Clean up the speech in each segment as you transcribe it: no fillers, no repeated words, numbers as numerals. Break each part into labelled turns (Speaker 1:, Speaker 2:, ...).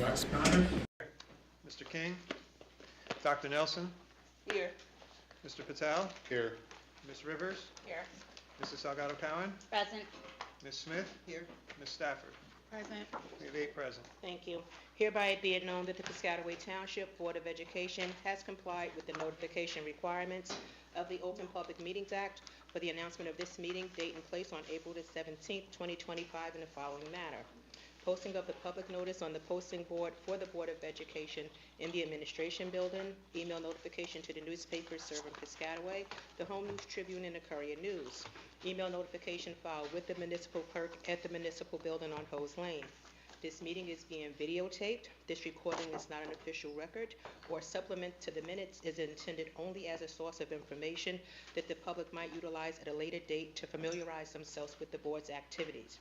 Speaker 1: Dr. Connors?
Speaker 2: Mr. King, Dr. Nelson,
Speaker 3: Here.
Speaker 2: Mr. Patel,
Speaker 4: Here.
Speaker 2: Ms. Rivers,
Speaker 3: Here.
Speaker 2: Mrs. Salgado Cowan,
Speaker 3: Present.
Speaker 2: Ms. Smith,
Speaker 3: Here.
Speaker 2: Ms. Stafford.
Speaker 3: Present.
Speaker 2: We have 8 present.
Speaker 3: Thank you. Hereby be it known that the Piscataway Township Board of Education has complied with the notification requirements of the Open Public Meetings Act for the announcement of this meeting, date and place on April the 17th, 2025 in the following manner. Posting of the public notice on the posting board for the Board of Education in the Administration Building, email notification to the newspapers serving Piscataway, the Home News Tribune, and the Courier News. Email notification filed with the municipal clerk at the municipal building on Hose Lane. This meeting is being videotaped. This recording is not an official record or supplement to the minutes, is intended only as a source of information that the public might utilize at a later date to familiarize themselves with the board's activities.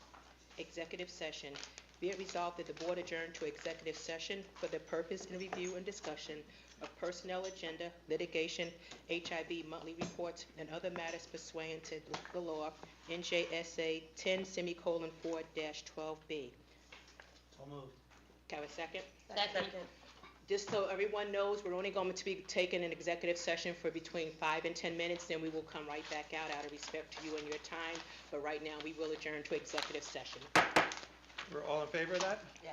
Speaker 3: Executive session. Be it resolved that the board adjourn to executive session for the purpose and review and discussion of personnel agenda, litigation, HIB monthly reports, and other matters pursuant to the law, NJSA 10:4-12B.
Speaker 1: So moved.
Speaker 3: Can I have a second?
Speaker 5: Second.
Speaker 3: Just so everyone knows, we're only going to be taking an executive session for between 5 and 10 minutes, then we will come right back out of respect to you and your time. But right now, we will adjourn to executive session.
Speaker 2: We're all in favor of that?
Speaker 3: Yeah.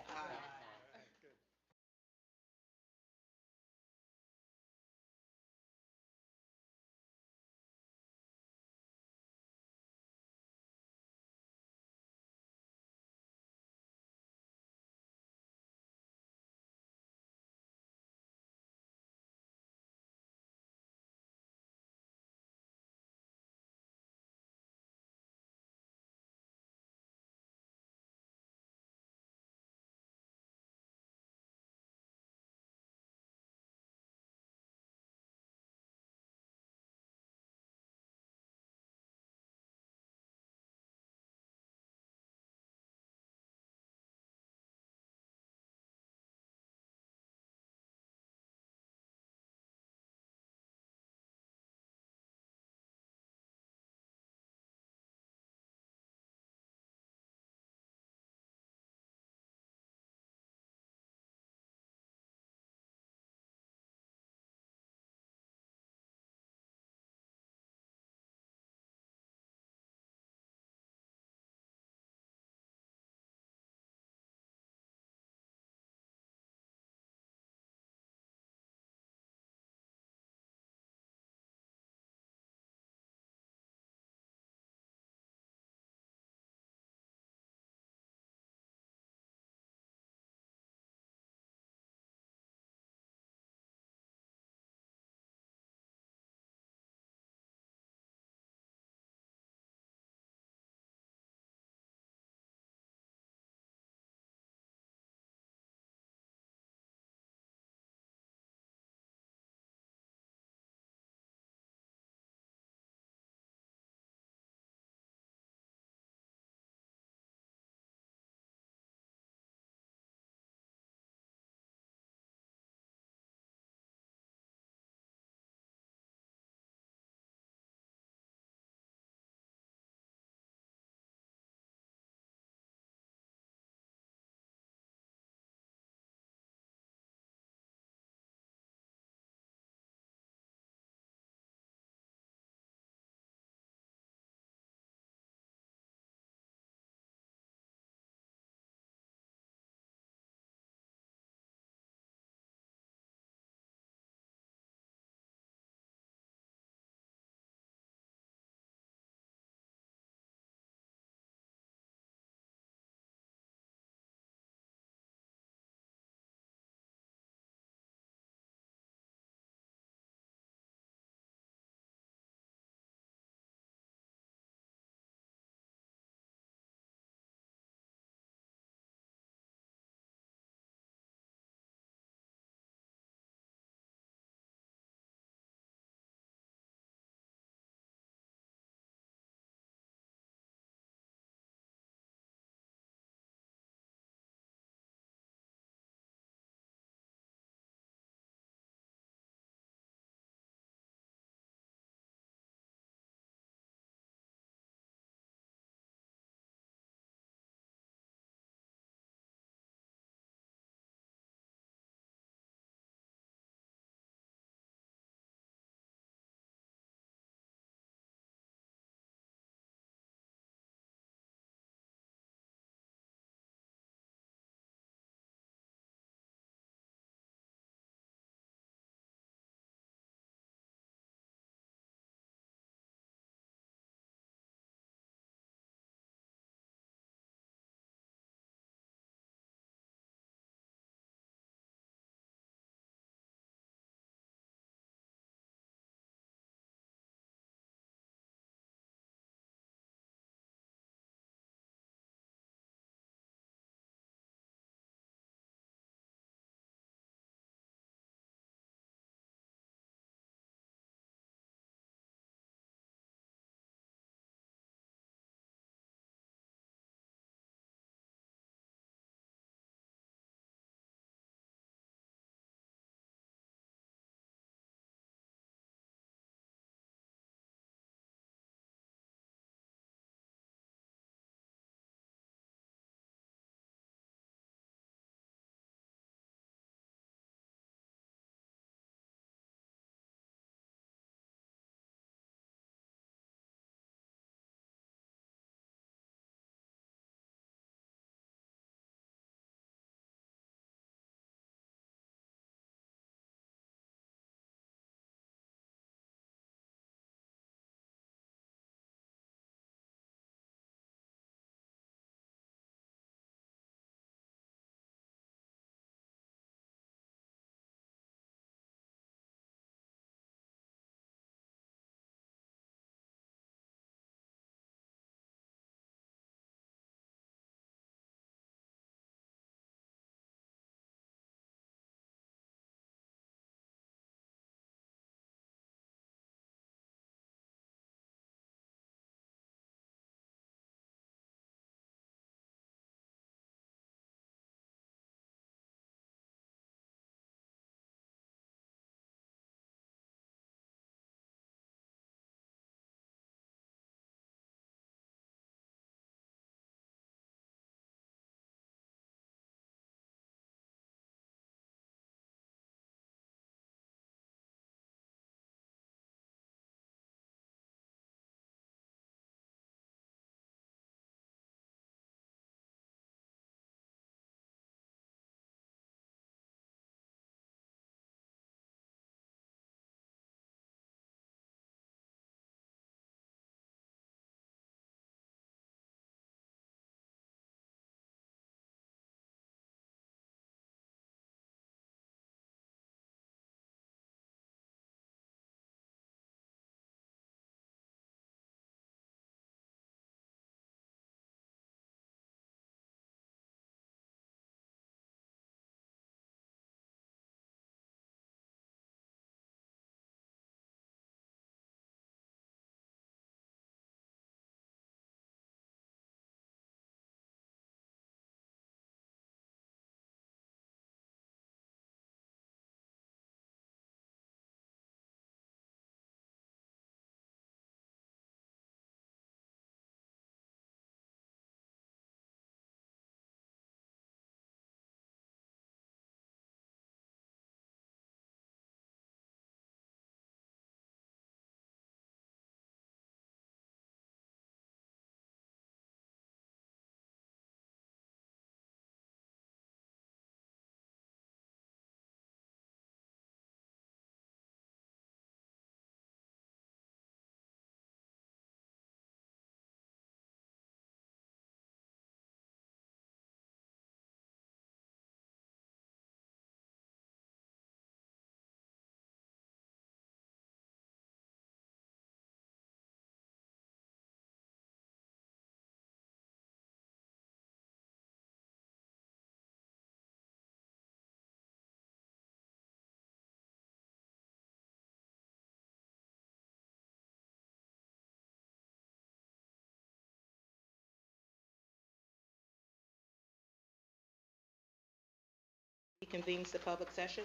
Speaker 3: reconvenes the public session.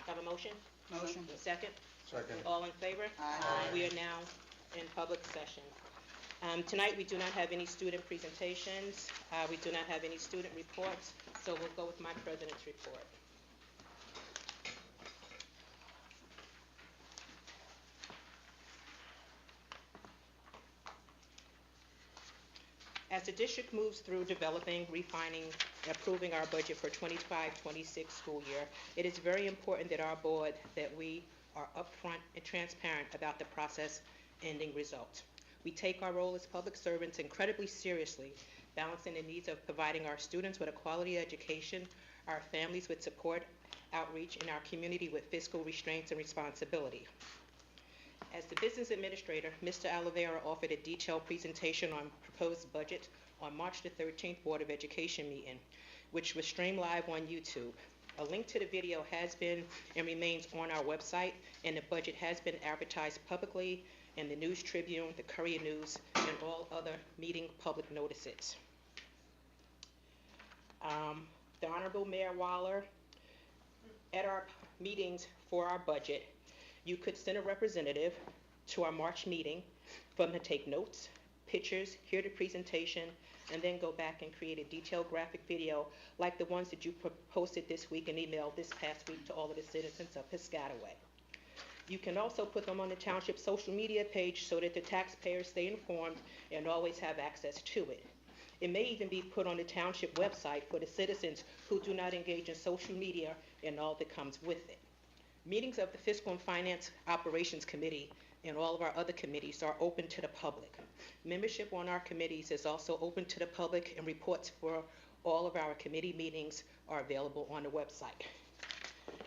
Speaker 3: Have a motion?
Speaker 1: Motion.
Speaker 3: Second?
Speaker 4: Second.
Speaker 3: All in favor?
Speaker 1: Aye.
Speaker 3: We are now in public session. Tonight, we do not have any student presentations. We do not have any student reports, so we'll go with my president's report. As the district moves through developing, refining, and approving our budget for 25-26 school year, it is very important that our board, that we are upfront and transparent about the process ending result. We take our role as public servants incredibly seriously, balancing the needs of providing our students with a quality education, our families with support, outreach, and our community with fiscal restraints and responsibility. As the business administrator, Mr. Oliveira offered a detailed presentation on proposed budget on March the 13th Board of Education meeting, which was streamed live on YouTube. A link to the video has been and remains on our website, and the budget has been advertised publicly in the News Tribune, the Courier News, and all other meeting public notices. The Honorable Mayor Waller, at our meetings for our budget, you could send a representative to our March meeting for them to take notes, pictures, hear the presentation, and then go back and create a detailed graphic video like the ones that you posted this week and emailed this past week to all of the citizens of Piscataway. You can also put them on the township social media page so that the taxpayers stay informed and always have access to it. It may even be put on the township website for the citizens who do not engage in social media and all that comes with it. Meetings of the Fiscal and Finance Operations Committee and all of our other committees are open to the public. Membership on our committees is also open to the public, and reports for all of our committee meetings are available on the website.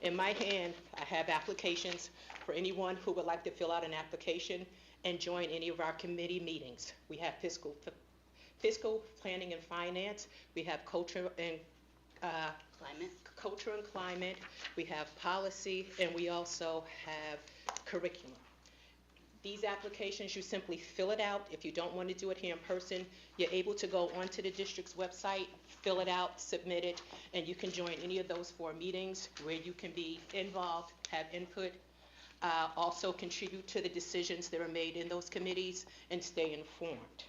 Speaker 3: In my hand, I have applications for anyone who would like to fill out an application and join any of our committee meetings. We have fiscal planning and finance, we have culture and climate, we have policy, and we also have curriculum. These applications, you simply fill it out. If you don't want to do it here in person, you're able to go onto the district's website, fill it out, submit it, and you can join any of those 4 meetings where you can be involved, have input, also contribute to the decisions that are made in those committees, and stay informed.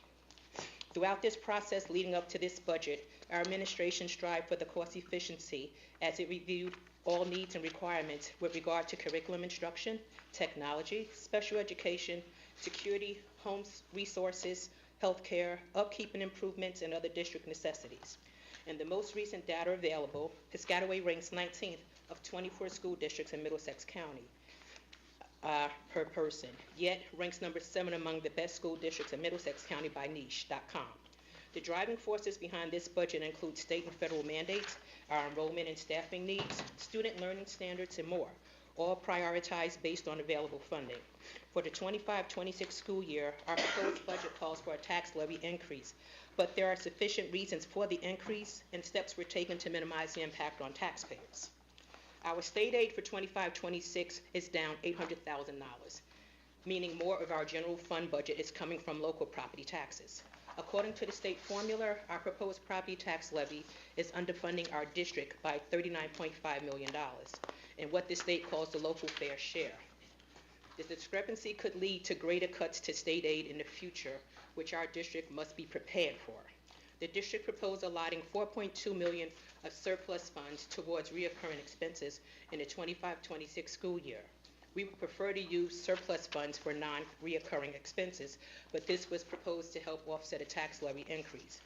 Speaker 3: Throughout this process leading up to this budget, our administration strived for the cost efficiency as it reviewed all needs and requirements with regard to curriculum instruction, technology, special education, security, homes resources, healthcare, upkeep and improvements, and other district necessities. In the most recent data available, Piscataway ranks 19th of 24 school districts in Middlesex County per person, yet ranks number 7 among the best school districts in Middlesex County by niche.com. The driving forces behind this budget include state and federal mandates, our enrollment and staffing needs, student learning standards, and more, all prioritized based on available funding. For the 25-26 school year, our proposed budget calls for a tax levy increase, but there are sufficient reasons for the increase, and steps were taken to minimize the impact on taxpayers. Our state aid for 25-26 is down $800,000, meaning more of our general fund budget is coming from local property taxes. According to the state formula, our proposed property tax levy is underfunding our district by $39.5 million, in what the state calls the local fair share. This discrepancy could lead to greater cuts to state aid in the future, which our district must be prepared for. The district proposed allotting $4.2 million of surplus funds towards reoccurring expenses in the 25-26 school year. We would prefer to use surplus funds for non-reoccurring expenses, but this was proposed to help offset a tax levy increase.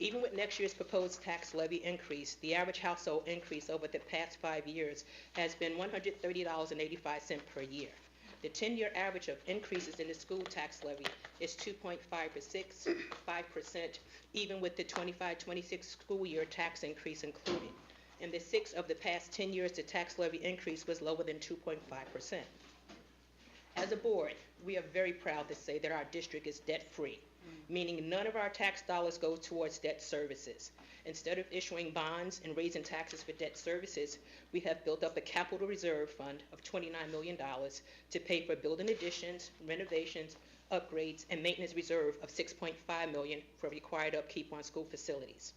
Speaker 3: Even with next year's proposed tax levy increase, the average household increase over the past 5 years has been $130.85 per year. The 10-year average of increases in the school tax levy is 2.5%, even with the 25-26 school year tax increase included. In the 6 of the past 10 years, the tax levy increase was lower than 2.5%. As a board, we are very proud to say that our district is debt-free, meaning none of our tax dollars go towards debt services. Instead of issuing bonds and raising taxes for debt services, we have built up a capital reserve fund of $29 million to pay for building additions, renovations, upgrades, and maintenance reserve of $6.5 million for required upkeep on school facilities.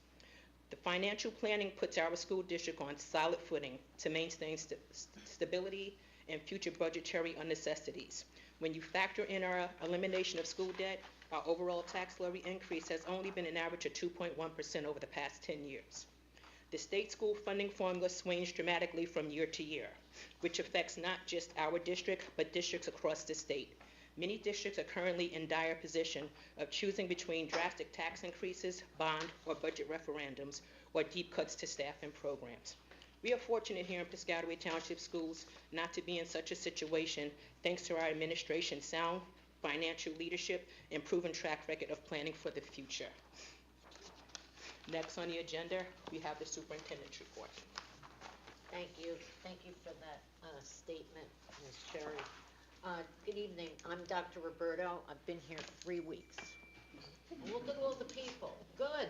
Speaker 3: The financial planning puts our school district on solid footing to maintain stability and future budgetary necessities. When you factor in our elimination of school debt, our overall tax levy increase has only been an average of 2.1% over the past 10 years. The state school funding formula swings dramatically from year to year, which affects not just our district, but districts across the state. Many districts are currently in dire position of choosing between drastic tax increases, bond or budget referendums, or deep cuts to staff and programs. We are fortunate here in Piscataway Township Schools not to be in such a situation thanks to our administration's sound financial leadership and proven track record of planning for the future. Next on the agenda, we have the superintendent's report.
Speaker 1: Thank you. Thank you for that statement, Ms. Cherry. Good evening. I'm Dr. Roberto. I've been here 3 weeks. And look at all the people. Good.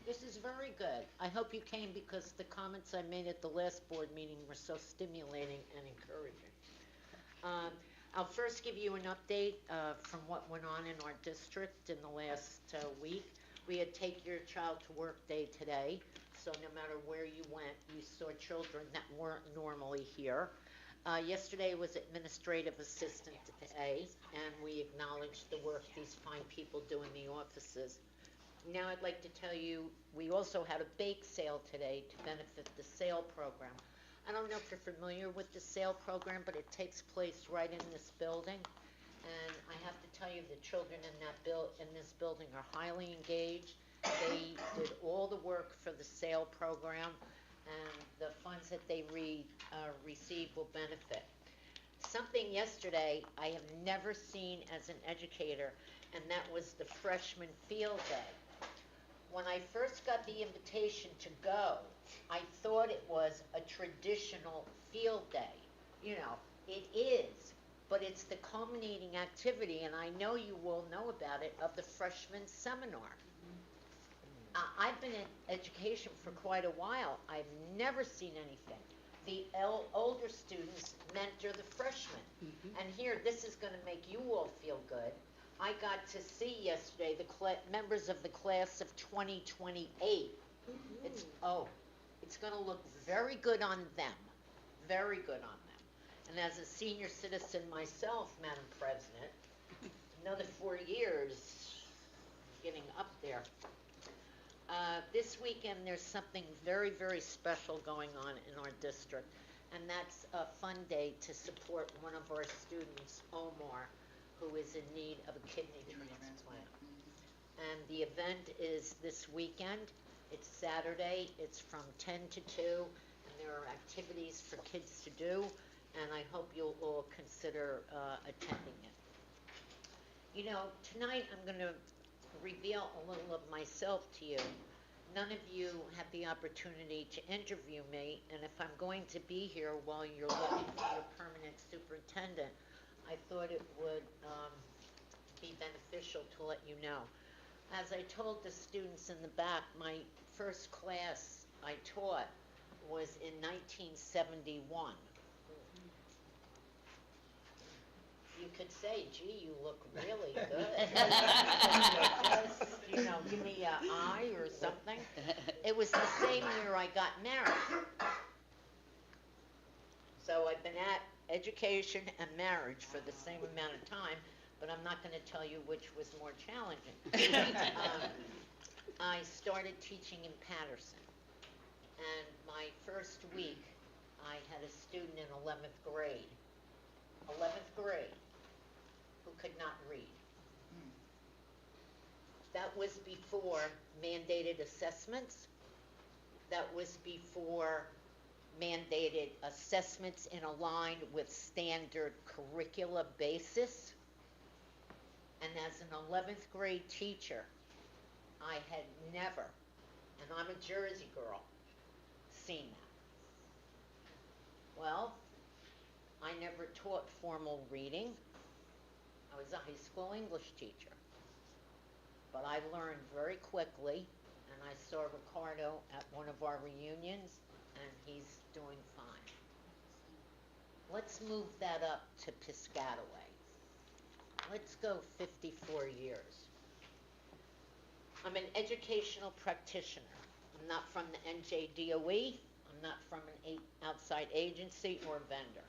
Speaker 1: This is very good. I hope you came because the comments I made at the last board meeting were so stimulating and encouraging. I'll first give you an update from what went on in our district in the last week. We had Take Your Child to Work Day today, so no matter where you went, you saw children that weren't normally here. Yesterday was Administrative Assistant Day, and we acknowledged the work these fine people do in the offices. Now I'd like to tell you, we also had a bake sale today to benefit the SAIL program. I don't know if you're familiar with the SAIL program, but it takes place right in this building. And I have to tell you, the children in this building are highly engaged. They did all the work for the SAIL program, and the funds that they receive will benefit. Something yesterday I have never seen as an educator, and that was the freshman field day. When I first got the invitation to go, I thought it was a traditional field day. You know, it is, but it's the culminating activity, and I know you will know about it, of the freshman seminar. I've been in education for quite a while. I've never seen anything. The older students mentor the freshmen. And here, this is going to make you all feel good. I got to see yesterday the members of the class of 2028. It's going to look very good on them. Very good on them. And as a senior citizen myself, Madam President, another 4 years, getting up there. This weekend there's something very, very special going on in our district, and that's a fun day to support one of our students, Omar, who is in need of a kidney transplant. And the event is this weekend. It's Saturday. It's from 10 to 2, and there are activities for kids to do, and I hope you'll all consider attending it. You know, tonight I'm going to reveal a little of myself to you. None of you had the opportunity to interview me, and if I'm going to be here while you're looking for your permanent superintendent, I thought it would be beneficial to let you know. As I told the students in the back, my first class I taught was in 1971. You could say, gee, you look really good. Just, you know, give me an eye or something. It was the same year I got married. So I've been at education and marriage for the same amount of time, but I'm not going to tell you which was more challenging. I started teaching in Patterson, and my first week I had a student in 11th grade, who could not read. That was before mandated assessments. That was before mandated assessments in a line with standard curricula basis. And as an 11th grade teacher, I had never, and I'm a Jersey girl, seen that. Well, I never taught formal reading. I was a high school English teacher. But I learned very quickly, and I saw Ricardo at one of our reunions, and he's doing fine. Let's move that up to Piscataway. Let's go 54 years. I'm an educational practitioner. I'm not from the NJDOE. I'm not from an outside agency or vendor.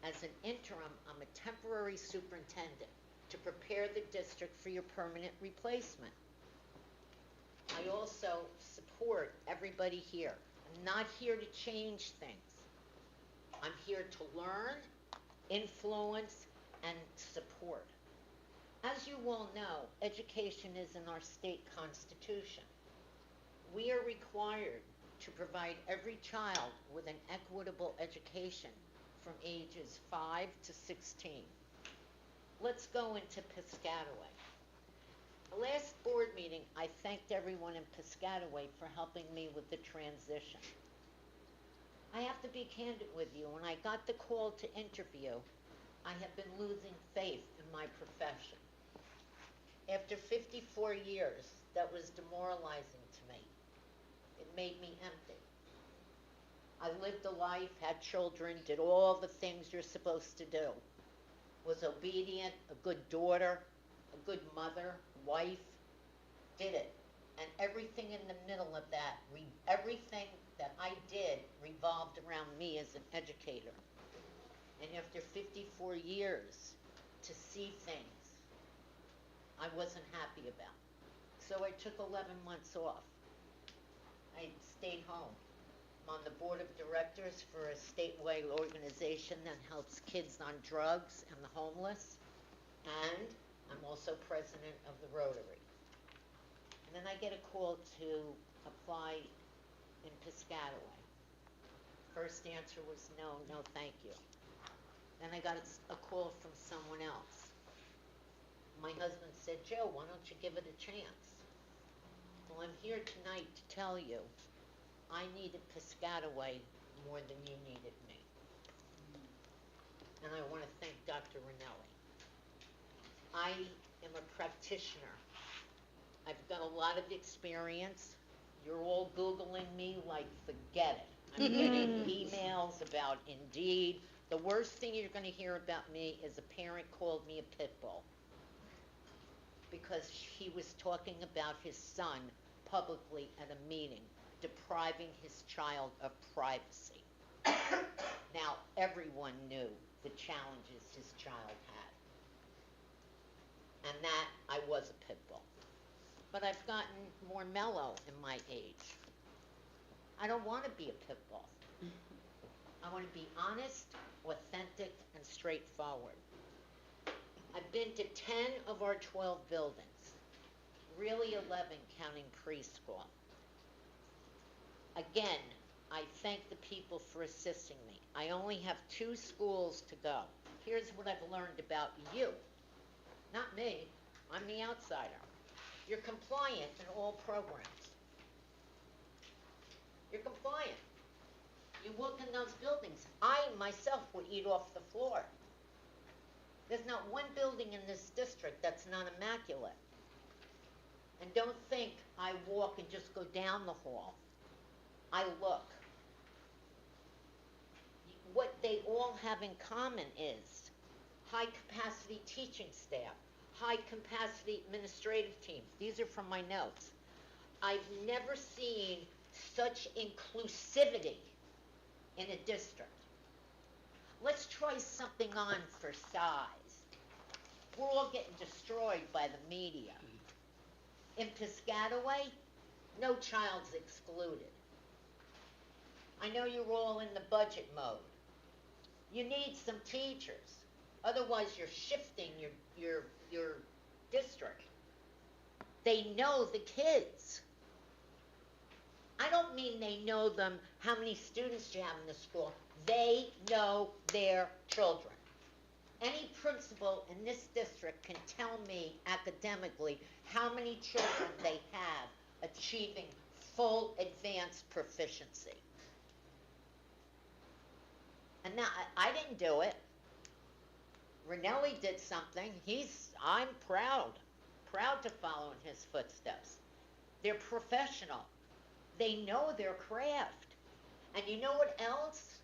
Speaker 1: As an interim, I'm a temporary superintendent to prepare the district for your permanent replacement. I also support everybody here. I'm not here to change things. I'm here to learn, influence, and support. As you all know, education is in our state constitution. We are required to provide every child with an equitable education from ages 5 to 16. Let's go into Piscataway. The last board meeting, I thanked everyone in Piscataway for helping me with the transition. I have to be candid with you. When I got the call to interview, I have been losing faith in my profession. After 54 years, that was demoralizing to me. It made me empty. I lived a life, had children, did all the things you're supposed to do. Was obedient, a good daughter, a good mother, wife, did it. And everything in the middle of that, everything that I did revolved around me as an educator. And after 54 years, to see things I wasn't happy about. So I took 11 months off. I stayed home. I'm on the board of directors for a statewide organization that helps kids on drugs and the homeless. And I'm also president of the Rotary. And then I get a call to apply in Piscataway. First answer was no, no thank you. Then I got a call from someone else. My husband said, Joe, why don't you give it a chance? Well, I'm here tonight to tell you I needed Piscataway more than you needed me. And I want to thank Dr. Ranelli. I am a practitioner. I've got a lot of experience. You're all Googling me like, forget it. I'm getting emails about Indeed. The worst thing you're going to hear about me is a parent called me a pit bull because he was talking about his son publicly at a meeting, depriving his child of privacy. Now, everyone knew the challenges his child had. And that, I was a pit bull. But I've gotten more mellow in my age. I don't want to be a pit bull. I want to be honest, authentic, and straightforward. I've been to 10 of our 12 buildings, really 11 counting preschool. Again, I thank the people for assisting me. I only have 2 schools to go. Here's what I've learned about you. Not me, I'm the outsider. You're compliant in all programs. You're compliant. You walk in those buildings. I, myself, would eat off the floor. There's not one building in this district that's not immaculate. And don't think I walk and just go down the hall. I look. What they all have in common is high-capacity teaching staff, high-capacity administrative teams. These are from my notes. I've never seen such inclusivity in a district. Let's try something on for size. We're all getting destroyed by the media. In Piscataway, no child's excluded. I know you're all in the budget mode. You need some teachers. Otherwise, you're shifting your district. They know the kids. I don't mean they know them, how many students you have in the school. They know their children. Any principal in this district can tell me academically how many children they have achieving full advanced proficiency. And now, I didn't do it. Ranelli did something. I'm proud to follow in his footsteps. They're professional. They know their craft. And you know what else?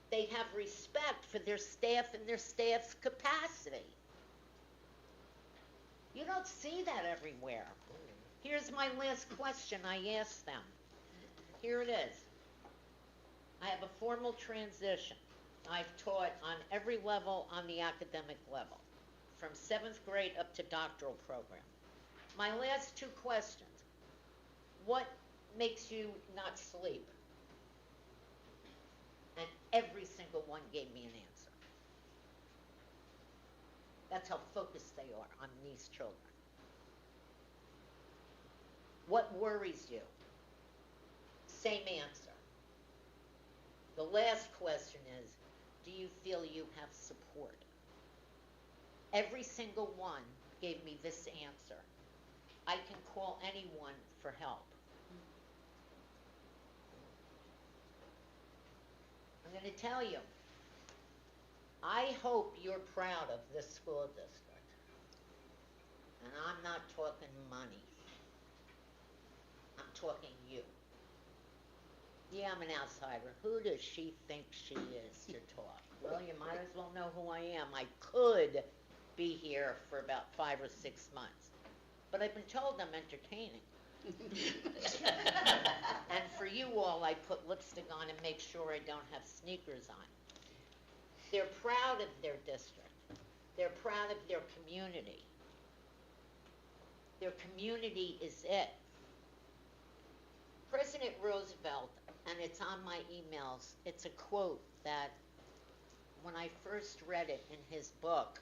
Speaker 1: They have respect for their staff and their staff's capacity. You don't see that everywhere. Here's my last question I asked them. here it is. I have a formal transition. I've taught on every level on the academic level, from 7th grade up to doctoral program. My last two questions. What makes you not sleep? And every single one gave me an answer. That's how focused they are on these children. What worries you? Same answer. The last question is, do you feel you have support? Every single one gave me this answer. I can call anyone for help. I'm going to tell you, I hope you're proud of this school district. And I'm not talking money. I'm talking you. Yeah, I'm an outsider. Who does she think she is to talk? Well, you might as well know who I am. I could be here for about 5 or 6 months. But I've been told I'm entertaining. And for you all, I put lipstick on and make sure I don't have sneakers on. They're proud of their district. They're proud of their community. Their community is it. President Roosevelt, and it's on my emails, it's a quote that when I first read it in his book,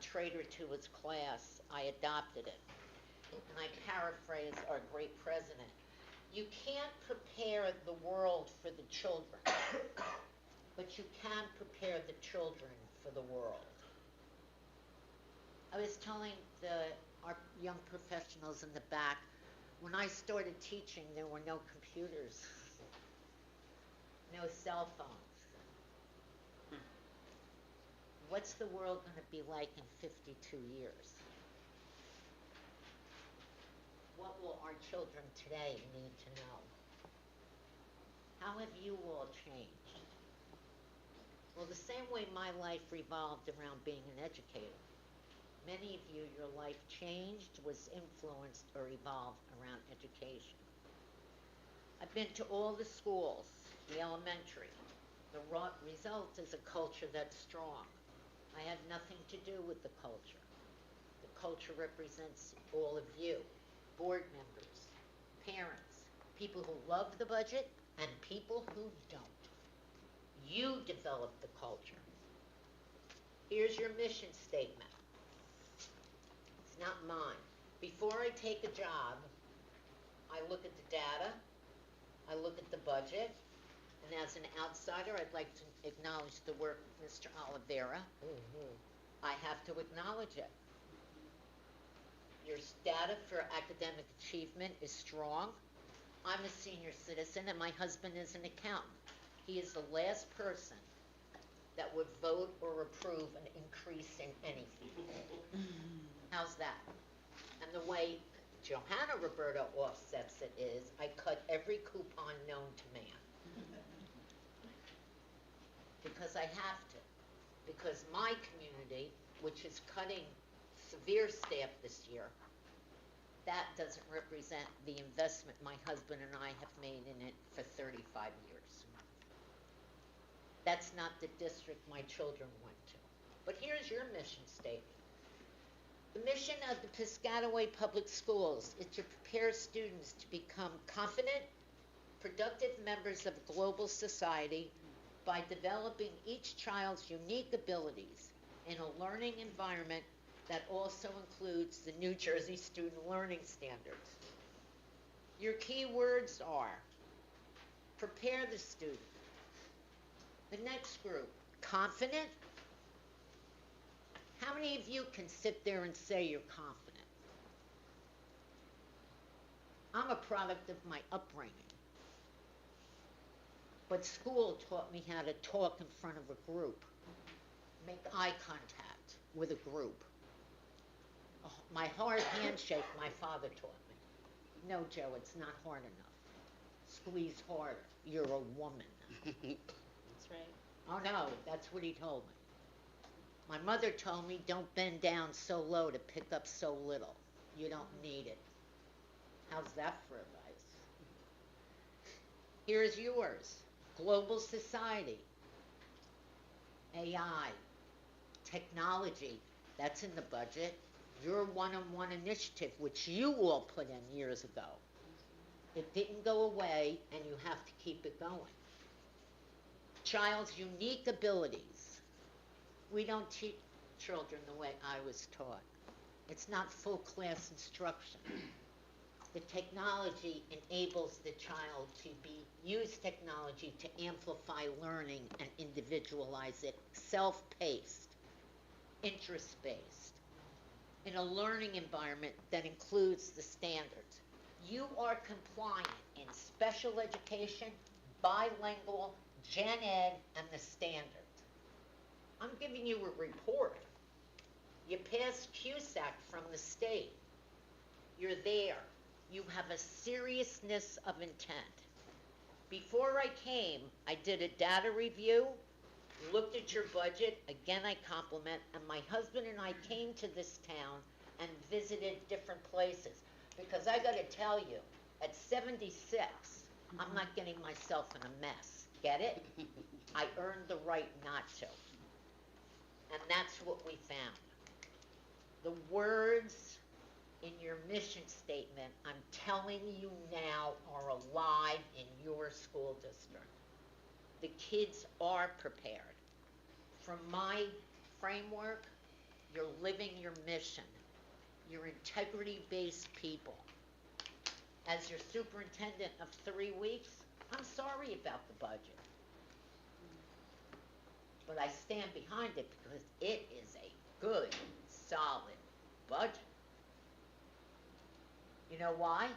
Speaker 1: Traitor to His Class, I adopted it. And I paraphrase our great president. You can't prepare the world for the children, but you can prepare the children for the world. I was telling our young professionals in the back, when I started teaching, there were no computers, no cell phones. What's the world going to be like in 52 years? What will our children today need to know? How have you all changed? Well, the same way my life revolved around being an educator. Many of you, your life changed, was influenced, or evolved around education. I've been to all the schools, the elementary. The result is a culture that's strong. I had nothing to do with the culture. The culture represents all of you, board members, parents, people who love the budget, and people who don't. You develop the culture. Here's your mission statement. It's not mine. Before I take a job, I look at the data, I look at the budget, and as an outsider, I'd like to acknowledge the work of Mr. Oliveira. I have to acknowledge it. Your data for academic achievement is strong. I'm a senior citizen, and my husband is an accountant. He is the last person that would vote or approve an increase in anything. How's that? And the way Johanna Roberta offsets it is, I cut every coupon known to man. Because I have to. Because my community, which is cutting severe staff this year, that doesn't represent the investment my husband and I have made in it for 35 years. That's not the district my children went to. But here's your mission statement. The mission of the Piscataway Public Schools is to prepare students to become confident, productive members of global society by developing each child's unique abilities in a learning environment that also includes the New Jersey Student Learning Standards. Your key words are prepare the student. The next group, confident. How many of you can sit there and say you're confident? I'm a product of my upbringing. But school taught me how to talk in front of a group, make eye contact with a group. My hard handshake, my father taught me. No, Joe, it's not hard enough. Squeeze harder. You're a woman.
Speaker 3: That's right.
Speaker 1: Oh, no, that's what he told me. My mother told me, don't bend down so low to pick up so little. You don't need it. How's that for advice? Here's yours. Global society, AI, technology, that's in the budget. Your one-on-one initiative, which you all put in years ago. It didn't go away, and you have to keep it going. Child's unique abilities. We don't teach children the way I was taught. It's not full class instruction. The technology enables the child to use technology to amplify learning and individualize it, self-paced, interest-based, in a learning environment that includes the standards. You are compliant in special education, bilingual, gen ed, and the standards. I'm giving you a report. You passed QSAC from the state. You're there. You have a seriousness of intent. Before I came, I did a data review, looked at your budget, again I compliment, and my husband and I came to this town and visited different places. Because I gotta tell you, at 76, I'm not getting myself in a mess. Get it? I earned the right not to. And that's what we found. The words in your mission statement, I'm telling you now, are alive in your school district. The kids are prepared. From my framework, you're living your mission. You're integrity-based people. As your superintendent of 3 weeks, I'm sorry about the budget. But I stand behind it because it is a good, solid budget. You know why?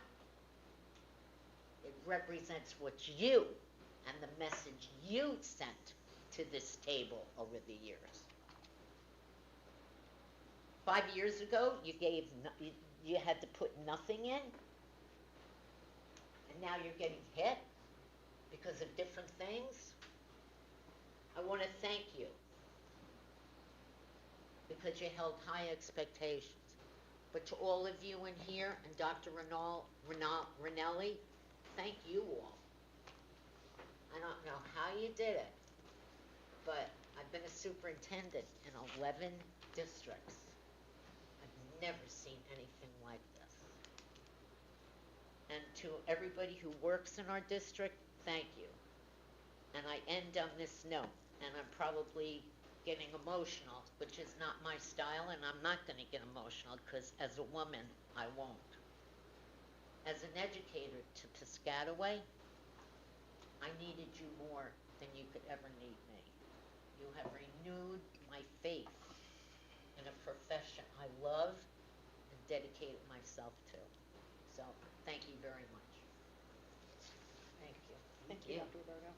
Speaker 1: It represents what you and the message you sent to this table over the years. 5 years ago, you had to put nothing in, and now you're getting hit because of different things. I want to thank you because you held high expectations. But to all of you in here, and Dr. Rinelli, thank you all. I don't know how you did it, but I've been a superintendent in 11 districts. I've never seen anything like this. And to everybody who works in our district, thank you. And I end on this note, and I'm probably getting emotional, which is not my style, and I'm not going to get emotional because as a woman, I won't. As an educator to Piscataway, I needed you more than you could ever need me. You have renewed my faith in a profession I love and dedicated myself to. So, thank you very much. Thank you.
Speaker 3: Thank you, Dr. Roberto.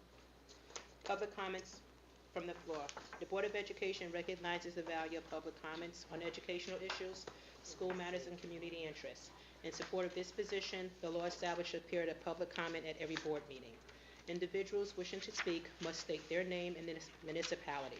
Speaker 3: Public comments from the floor. The Board of Education recognizes the value of public comments on educational issues, school matters, and community interests. In support of this position, the law established a period of public comment at every board meeting. Individuals wishing to speak must state their name and municipality.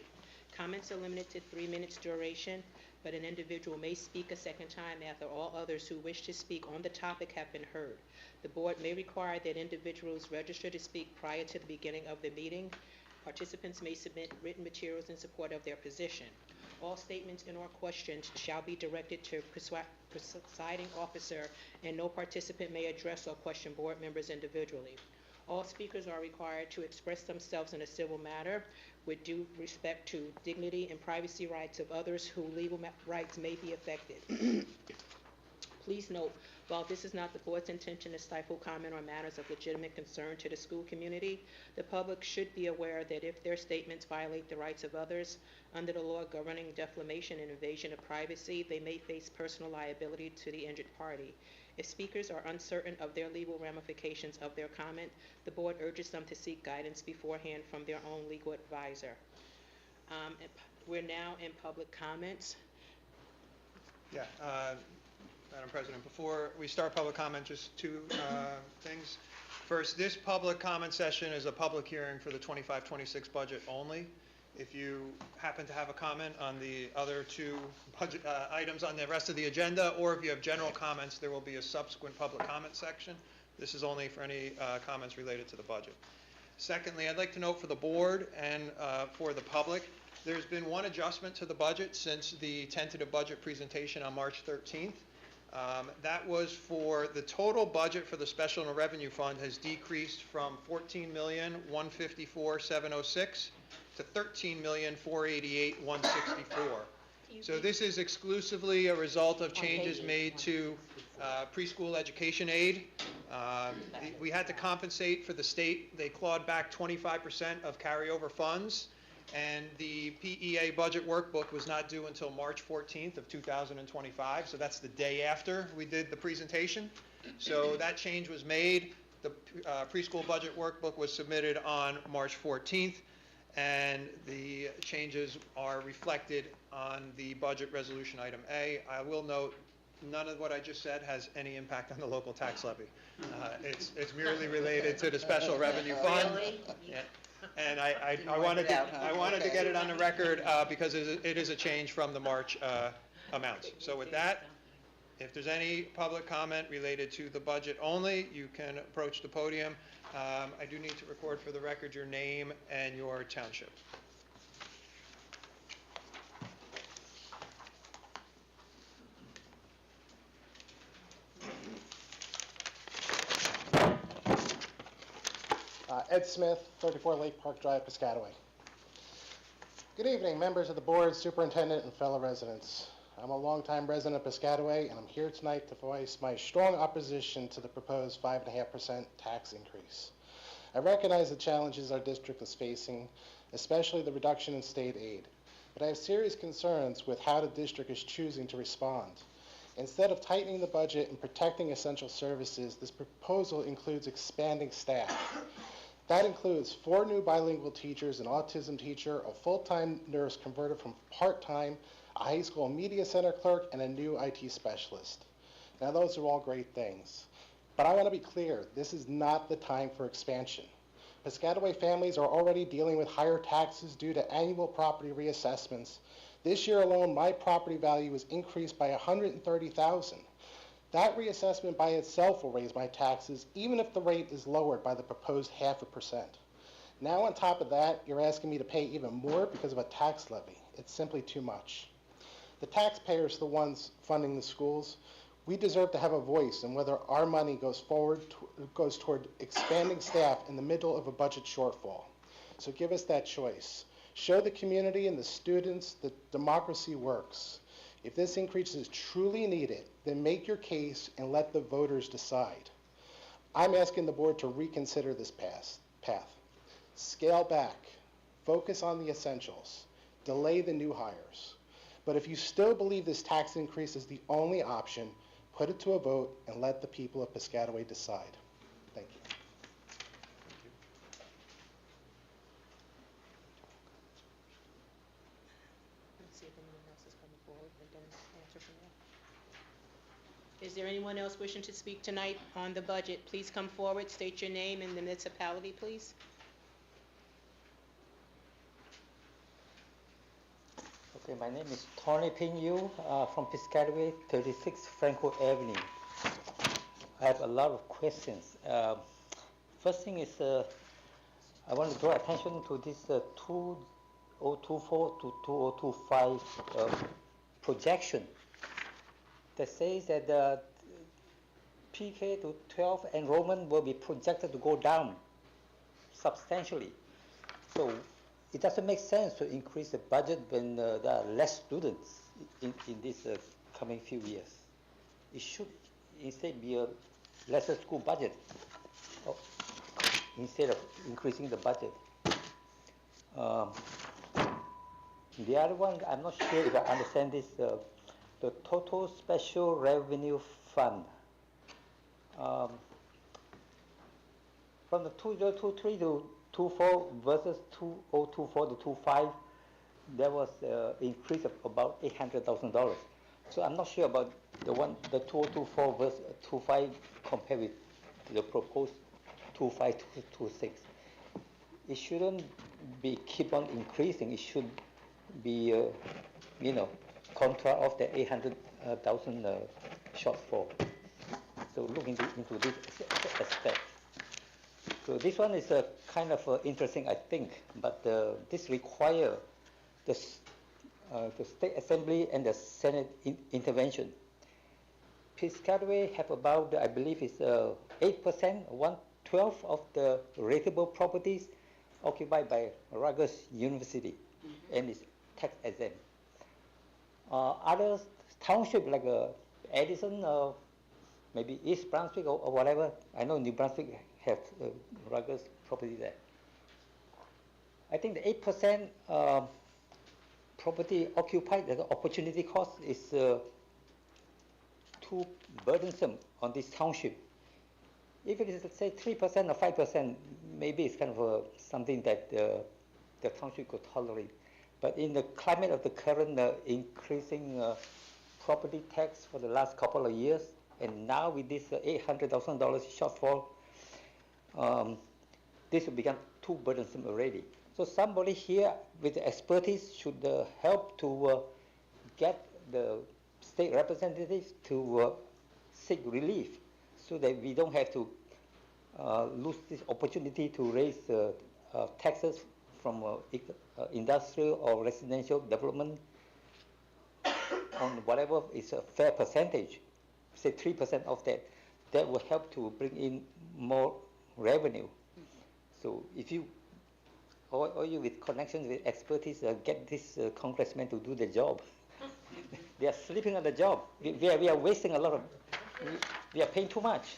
Speaker 3: Comments are limited to 3 minutes duration, but an individual may speak a second time after all others who wish to speak on the topic have been heard. The board may require that individuals register to speak prior to the beginning of the meeting. Participants may submit written materials in support of their position. All statements and/or questions shall be directed to presiding officer, and no participant may address or question board members individually. All speakers are required to express themselves in a civil manner with due respect to dignity and privacy rights of others whose legal rights may be affected. Please note, while this is not the board's intention to stifle comment on matters of legitimate concern to the school community, the public should be aware that if their statements violate the rights of others, under the law governing defamation and invasion of privacy, they may face personal liability to the injured party. If speakers are uncertain of their legal ramifications of their comment, the board urges them to seek guidance beforehand from their own legal advisor. We're now in public comments.
Speaker 2: Yeah, Madam President, before we start public comment, just two things. First, this public comment session is a public hearing for the 25-26 budget only. If you happen to have a comment on the other two budget items on the rest of the agenda, or if you have general comments, there will be a subsequent public comment section This is only for any comments related to the budget. Secondly, I'd like to note for the board and for the public, there's been one adjustment to the budget since the tentative budget presentation on March 13th. That was for the total budget for the Special Revenue Fund has decreased from $14,154,706 to $13,488,164. So this is exclusively a result of changes made to preschool education aid. We had to compensate for the state. They clawed back 25% of carryover funds, and the PEA budget workbook was not due until March 14th of 2025, so that's the day after we did the presentation. So that change was made. The preschool budget workbook was submitted on March 14th, and the changes are reflected on the budget resolution item A. I will note, none of what I just said has any impact on the local tax levy. It's merely related to the Special Revenue Fund.
Speaker 1: Really?
Speaker 2: Yeah. And I wanted to get it on the record because it is a change from the March amounts. So with that, if there's any public comment related to the budget only, you can approach the podium. I do need to record for the record your name and your township.
Speaker 4: Ed Smith, 34 Lake Park Drive, Piscataway. Good evening, members of the board, superintendent, and fellow residents. I'm a longtime resident of Piscataway, and I'm here tonight to voice my strong opposition to the proposed 5.5% tax increase. I recognize the challenges our district is facing, especially the reduction in state aid, but I have serious concerns with how the district is choosing to respond. Instead of tightening the budget and protecting essential services, this proposal includes expanding staff. That includes 4 new bilingual teachers, an autism teacher, a full-time nurse converted from part-time, a high school media center clerk, and a new IT specialist. Now, those are all great things. But I want to be clear, this is not the time for expansion. Piscataway families are already dealing with higher taxes due to annual property reassessments. This year alone, my property value was increased by $130,000. That reassessment by itself will raise my taxes, even if the rate is lowered by the proposed 0.5%. Now on top of that, you're asking me to pay even more because of a tax levy. It's simply too much. The taxpayers are the ones funding the schools. We deserve to have a voice in whether our money goes toward expanding staff in the middle of a budget shortfall. So give us that choice. Show the community and the students that democracy works. If this increase is truly needed, then make your case and let the voters decide. I'm asking the board to reconsider this path. Scale back, focus on the essentials, delay the new hires. But if you still believe this tax increase is the only option, put it to a vote and let the people of Piscataway decide. Thank you.
Speaker 3: Let's see if anyone else is coming forward and then answer from there. Is there anyone else wishing to speak tonight on the budget? Please come forward, state your name and the municipality, please.
Speaker 5: Okay, my name is Tony Pin-Yu from Piscataway, 36 Franco Avenue. I have a lot of questions. First thing is, I want to draw attention to this 2024 to 2025 projection that says that the PK to 12 enrollment will be projected to go down substantially. So it doesn't make sense to increase the budget when there are less students in this coming few years. It should instead be a lesser school budget instead of increasing the budget. The other one, I'm not sure if I understand this, the total special revenue fund. From the 2023 to 24 versus 2024 to 25, there was an increase of about $800,000. So I'm not sure about the 2024 versus 25 compared with the proposed 25 to 26. It shouldn't be keep on increasing. It should be, contra of the 800,000 shortfall. So So look into this aspect. So this one is a kind of interesting, I think, but this require the State Assembly and the Senate intervention. Piscataway have about, I believe, is 8%, 1/12 of the rateable properties occupied by Rutgers University, and is tax exempt. Other townships like Edison, maybe East Brunswick or whatever. I know New Brunswick have Rutgers property there. I think the 8% property occupied, the opportunity cost is too burdensome on this township. If it is, let's say, 3% or 5%, maybe it's kind of something that the township could tolerate. But in the climate of the current increasing property tax for the last couple of years, and now with this $800,000 shortfall, this will become too burdensome already. So somebody here with the expertise should help to get the state representatives to seek relief so that we don't have to lose this opportunity to raise taxes from industrial or residential development on whatever is a fair percentage, say 3% of that. That will help to bring in more revenue. So if you, or you with connections with expertise, get this congressman to do the job. They are sleeping on the job. We are wasting a lot of, we are paying too much.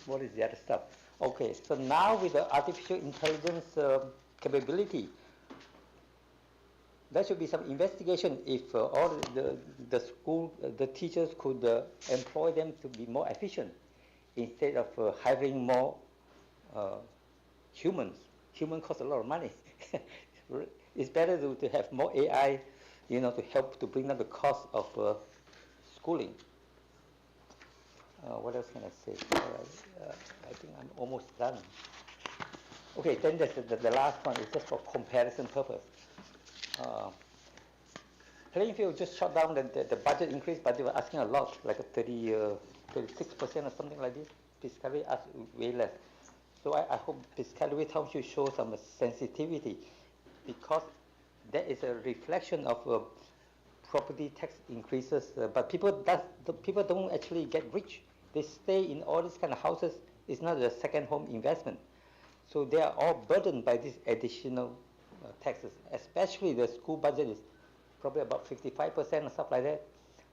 Speaker 5: What is the other stuff? Okay, so now with the artificial intelligence capability, there should be some investigation if all the school, the teachers could employ them to be more efficient instead of hiring more humans. Human costs a lot of money. It's better to have more AI, to help to bring down the cost of schooling. What else can I say? I think I'm almost done. Okay, then there's the last one is just for comparison purpose. Plainfield just shut down the budget increase, but they were asking a lot, like a 36% or something like this. Piscataway asked way less. So I hope Piscataway Town should show some sensitivity, because that is a reflection of property tax increases, but people don't actually get rich. They stay in all these kind of houses. It's not a second home investment. So they are all burdened by these additional taxes, especially the school budget is probably about 55% or stuff like that.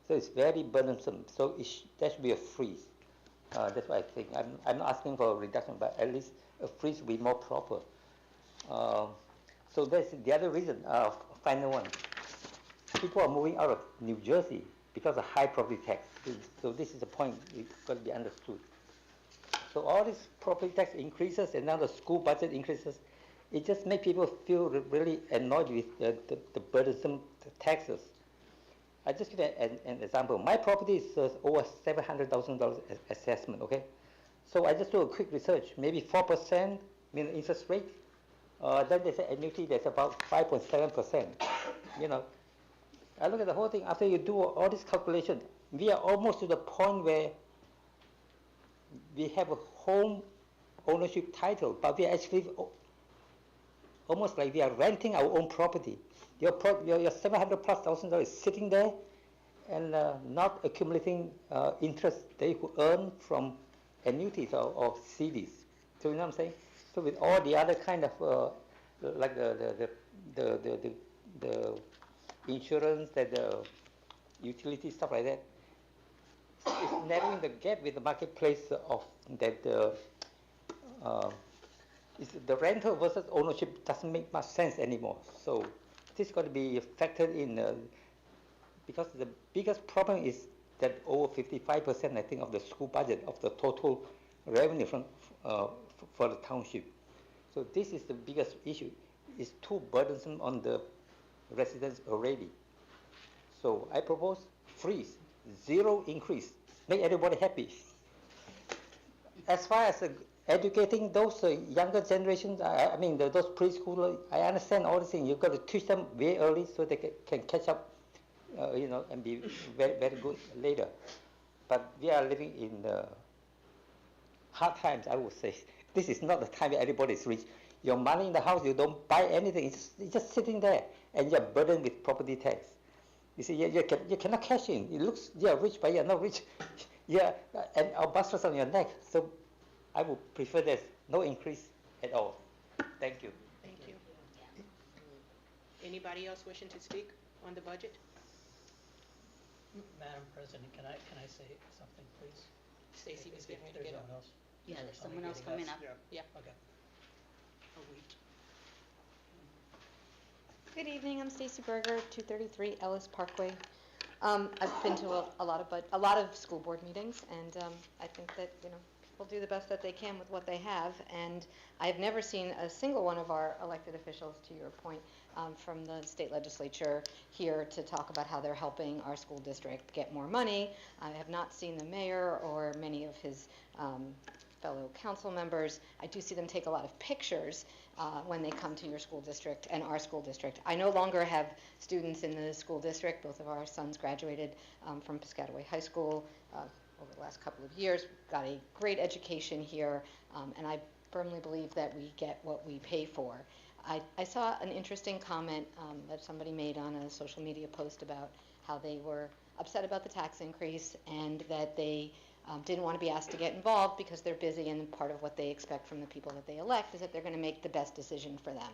Speaker 5: So it's very burdensome. So there should be a freeze. That's what I think. I'm not asking for a reduction, but at least a freeze would be more proper. So that's the other reason, final one. People are moving out of New Jersey because of high property tax. So this is the point it's got to be understood. So all these property tax increases and now the school budget increases, it just makes people feel really annoyed with the burdensome taxes. I just give an example. My property is over $700,000 assessment, okay? So I just do a quick research, maybe 4% mean interest rate. Then there's an annuity that's about 5.7%. I look at the whole thing. After you do all this calculation, we are almost to the point where we have a home ownership title, but we are actually almost like we are renting our own property. Your $700,000+ is sitting there and not accumulating interest that you could earn from annuities or CDs. So you know what I'm saying? So with all the other kind of like the insurance, the utility stuff like that, it's narrowing the gap with the marketplace of that. The rental versus ownership doesn't make much sense anymore. So this got to be factored in because the biggest problem is that over 55%, I think, of the school budget of the total revenue from for the township. So this is the biggest issue. It's too burdensome on the residents already. So I propose freeze, zero increase, make everybody happy. As far as educating those younger generations, I mean those preschoolers, I understand all these things. You've got to teach them very early so they can catch up, and be very, very good later. but we are living in hard times, I would say. This is not the time where everybody is rich. Your money in the house, you don't buy anything. It's just sitting there, and you're burdened with property tax. You see, you cannot cash in. It looks you're rich, but you're not rich. Yeah, and our busters on your neck. So I would prefer there's no increase at all. Thank you.
Speaker 3: Thank you. Anybody else wishing to speak on the budget?
Speaker 6: Madam President, can I say something, please?
Speaker 3: Stacy was
Speaker 6: If
Speaker 3: getting ready to
Speaker 6: there's
Speaker 3: get up.
Speaker 6: someone else.
Speaker 7: Yeah,
Speaker 6: Is there
Speaker 7: there's someone else
Speaker 6: getting
Speaker 7: coming up.
Speaker 2: Yeah.
Speaker 6: Okay.
Speaker 8: Good evening, I'm Stacy Berger, 233 Ellis Parkway. I've been to a lot of school board meetings, and I think that, people do the best that they can with what they have, and I've never seen a single one of our elected officials, to your point, from the state legislature here to talk about how they're helping our school district get more money. I have not seen the mayor or many of his fellow council members. I do see them take a lot of pictures when they come to your school district and our school district. I no longer have students in the school district. Both of our sons graduated from Piscataway High School over the last couple of years. Got a great education here, and I firmly believe that we get what we pay for. I saw an interesting comment that somebody made on a social media post about how they were upset about the tax increase and that they didn't want to be asked to get involved because they're busy, and part of what they expect from the people that they elect is that they're going to make the best decision for them.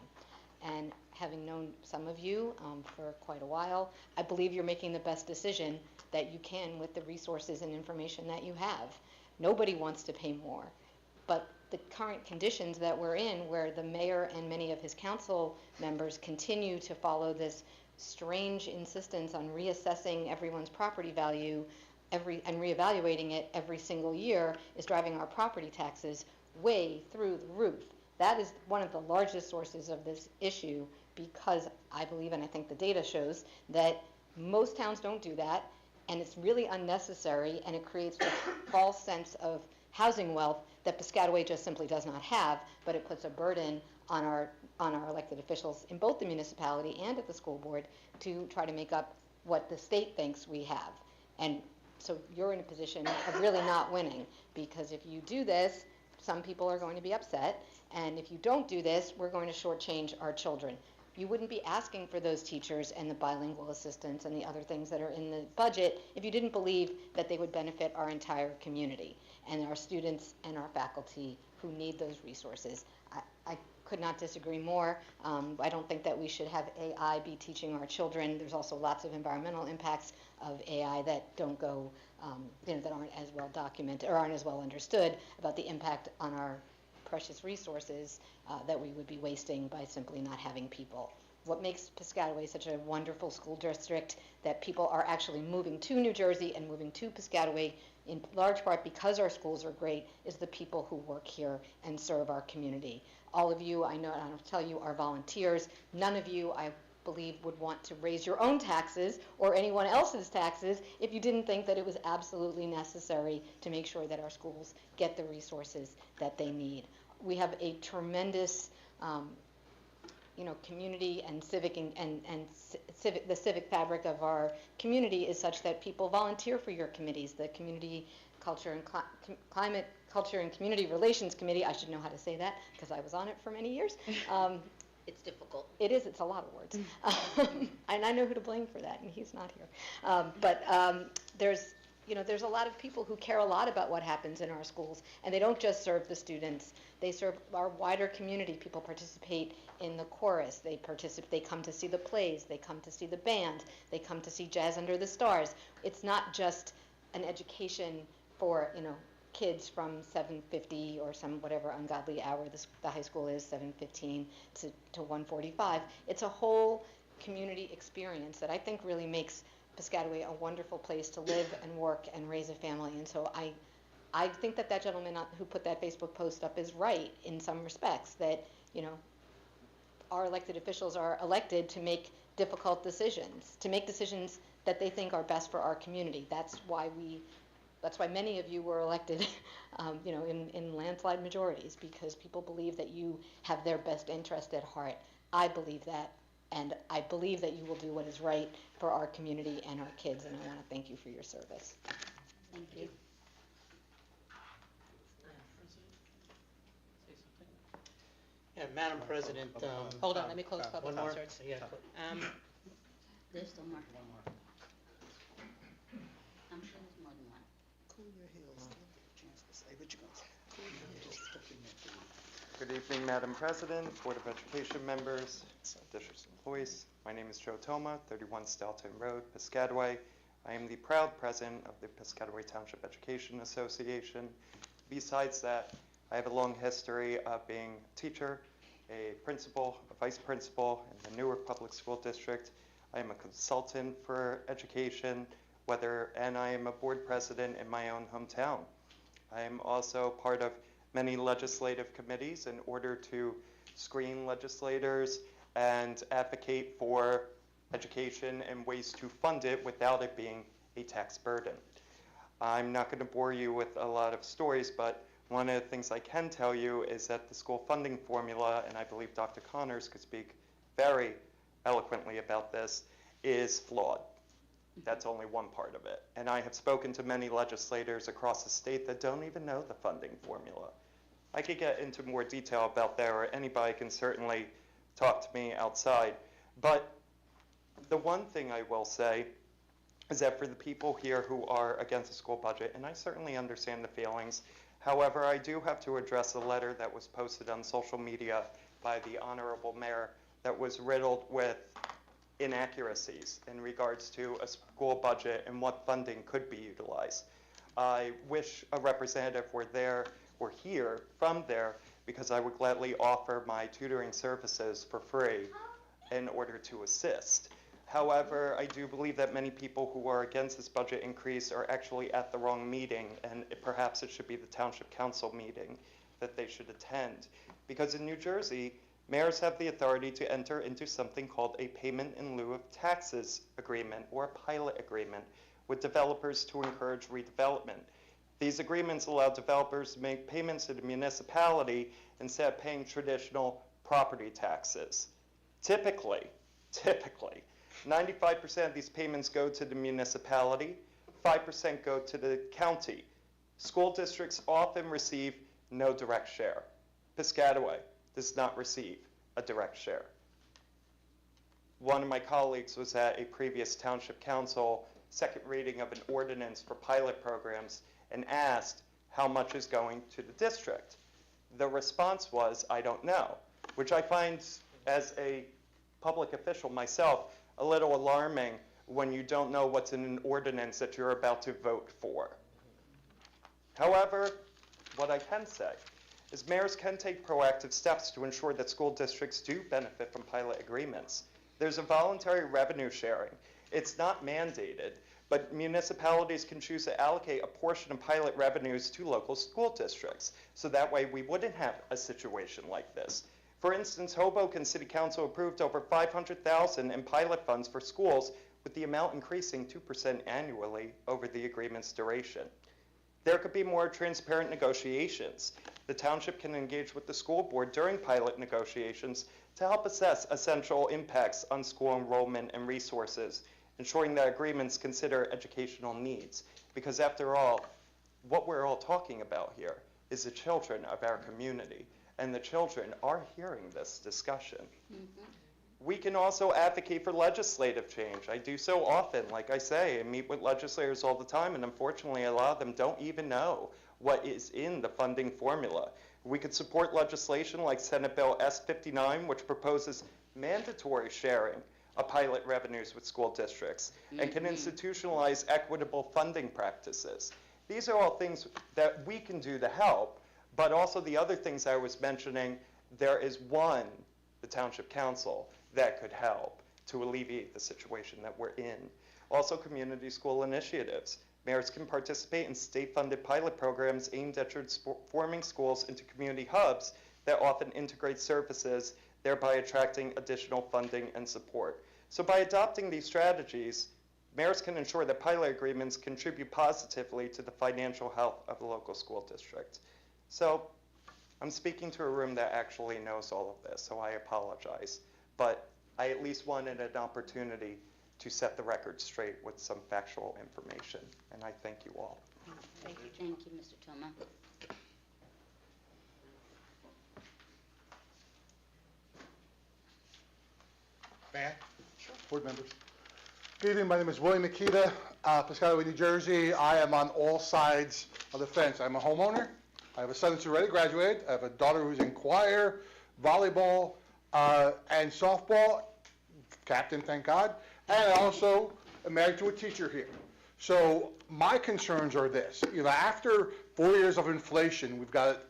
Speaker 8: And having known some of you for quite a while, I believe you're making the best decision that you can with the resources and information that you have. Nobody wants to pay more, but the current conditions that we're in, where the mayor and many of his council members continue to follow this strange insistence on reassessing everyone's property value and reevaluating it every single year, is driving our property taxes way through the roof. That is one of the largest sources of this issue, because I believe, and I think the data shows, that most towns don't do that, and it's really unnecessary, and it creates this false sense of housing wealth that Piscataway just simply does not have, but it puts a burden on our elected officials in both the municipality and at the school board to try to make up what the state thinks we have. And so you're in a position of really not winning, because if you do this, some people are going to be upset, and if you don't do this, we're going to shortchange our children. You wouldn't be asking for those teachers and the bilingual assistants and the other things that are in the budget if you didn't believe that they would benefit our entire community and our students and our faculty who need those resources. I could not disagree more. I don't think that we should have AI be teaching our children. There's also lots of environmental impacts of AI that don't go, that aren't as well documented or aren't as well understood about the impact on our precious resources that we would be wasting by simply not having people. What makes Piscataway such a wonderful school district, that people are actually moving to New Jersey and moving to Piscataway in large part because our schools are great, is the people who work here and serve our community. All of you, I know, and I'll tell you, are volunteers. None of you, I believe, would want to raise your own taxes or anyone else's taxes if you didn't think that it was absolutely necessary to make sure that our schools get the resources that they need. We have a tremendous community and the civic fabric of our community is such that people volunteer for your committees. The Community Culture and Climate Culture and Community Relations Committee, I should know how to say that because I was on it for many years.
Speaker 1: It's difficult.
Speaker 8: It is, it's a lot of words. And I know who to blame for that, and he's not here. But there's a lot of people who care a lot about what happens in our schools, and they don't just serve the students. They serve our wider community. People participate in the chorus. They come to see the plays. They come to see the band. They come to see Jazz Under the Stars. It's not just an education for, kids from 7:50 or some whatever ungodly hour the high school is, 7:15 to 1:45. It's a whole community experience that I think really makes Piscataway a wonderful place to live and work and raise a family. And so I think that gentleman who put that Facebook post up is right in some respects, that, our elected officials are elected to make difficult decisions, to make decisions that they think are best for our community. That's why many of you were elected, in landslide majorities, because people believe that you have their best interest at heart. I believe that, and I believe that you will do what is right for our community and our kids, and I want to thank you for your service.
Speaker 1: Thank you.
Speaker 6: Say something?
Speaker 7: Yeah, Madam President,
Speaker 3: Hold on, let me close public
Speaker 7: one more.
Speaker 3: concerts.
Speaker 7: Yeah.
Speaker 9: There's still more. I'm sure there's more than one.
Speaker 10: Good evening, Madam President, Board of Education members, district employees. My name is Joe Toma, 31 Stelton Road, Piscataway. I am the proud president of the Piscataway Township Education Association. Besides that, I have a long history of being a teacher, a principal, a vice principal in the Newark Public School District. I am a consultant for education, and I am a board president in my own hometown. I am also part of many legislative committees in order to screen legislators and advocate for education and ways to fund it without it being a tax burden. I'm not going to bore you with a lot of stories, but one of the things I can tell you is that the school funding formula, and I believe Dr. Connors could speak very eloquently about this, is flawed. That's only one part of it. And I have spoken to many legislators across the state that don't even know the funding formula. I could get into more detail about that, or anybody can certainly talk to me outside. But the one thing I will say is that for the people here who are against the school budget, and I certainly understand the feelings, however, I do have to address a letter that was posted on social media by the Honorable Mayor that was riddled with inaccuracies in regards to a school budget and what funding could be utilized. I wish a representative were here from there, because I would gladly offer my tutoring services for free in order to assist. However, I do believe that many people who are against this budget increase are actually at the wrong meeting, and perhaps it should be the Township Council meeting that they should attend. Because in New Jersey, mayors have the authority to enter into something called a payment in lieu of taxes agreement, or a pilot agreement, with developers to encourage redevelopment. These agreements allow developers to make payments to the municipality instead of paying traditional property taxes. Typically, 95% of these payments go to the municipality, 5% go to the county. School districts often receive no direct share. Piscataway does not receive a direct share. One of my colleagues was at a previous township council second reading of an ordinance for pilot programs and asked how much is going to the district. The response was, I don't know, which I find, as a public official myself, a little alarming when you don't know what's in an ordinance that you're about to vote for. However, what I can say is mayors can take proactive steps to ensure that school districts do benefit from pilot agreements. There's a voluntary revenue sharing. It's not mandated, but municipalities can choose to allocate a portion of pilot revenues to local school districts. So that way we wouldn't have a situation like this. For instance, Hoboken City Council approved over $500,000 in pilot funds for schools, with the amount increasing 2% annually over the agreement's duration. There could be more transparent negotiations. The township can engage with the school board during pilot negotiations to help assess essential impacts on school enrollment and resources, ensuring that agreements consider educational needs. Because after all, what we're all talking about here is the children of our community, and the children are hearing this discussion. Mm-hmm. We can also advocate for legislative change. I do so often, like I say, I meet with legislators all the time, and unfortunately a lot of them don't even know what is in the funding formula. We could support legislation like Senate Bill S-59, which proposes mandatory sharing of pilot revenues with school districts, and can institutionalize equitable funding practices. These are all things that we can do to help, but also the other things I was mentioning, there is the Township Council, that could help to alleviate the situation that we're in. Also, community school initiatives. Mayors can participate in state-funded pilot programs aimed at transforming schools into community hubs that often integrate services, thereby attracting additional funding and support. So by adopting these strategies, mayors can ensure that pilot agreements contribute positively to the financial health of the local school district. So I'm speaking to a room that actually knows all of this, so I apologize. But I at least wanted an opportunity to set the record straight with some factual information, and I thank you all.
Speaker 3: Thank you.
Speaker 9: Thank you, Mr. Toma.
Speaker 4: May I? Sure. Board members. Good evening, my name is William Makita, Piscataway, New Jersey. I am on all sides of the fence. I'm a homeowner. I have a son that's already graduated. I have a daughter who's in choir, volleyball, and softball, captain, thank God. And I also am married to a teacher here. So my concerns are this, after 4 years of inflation, we've got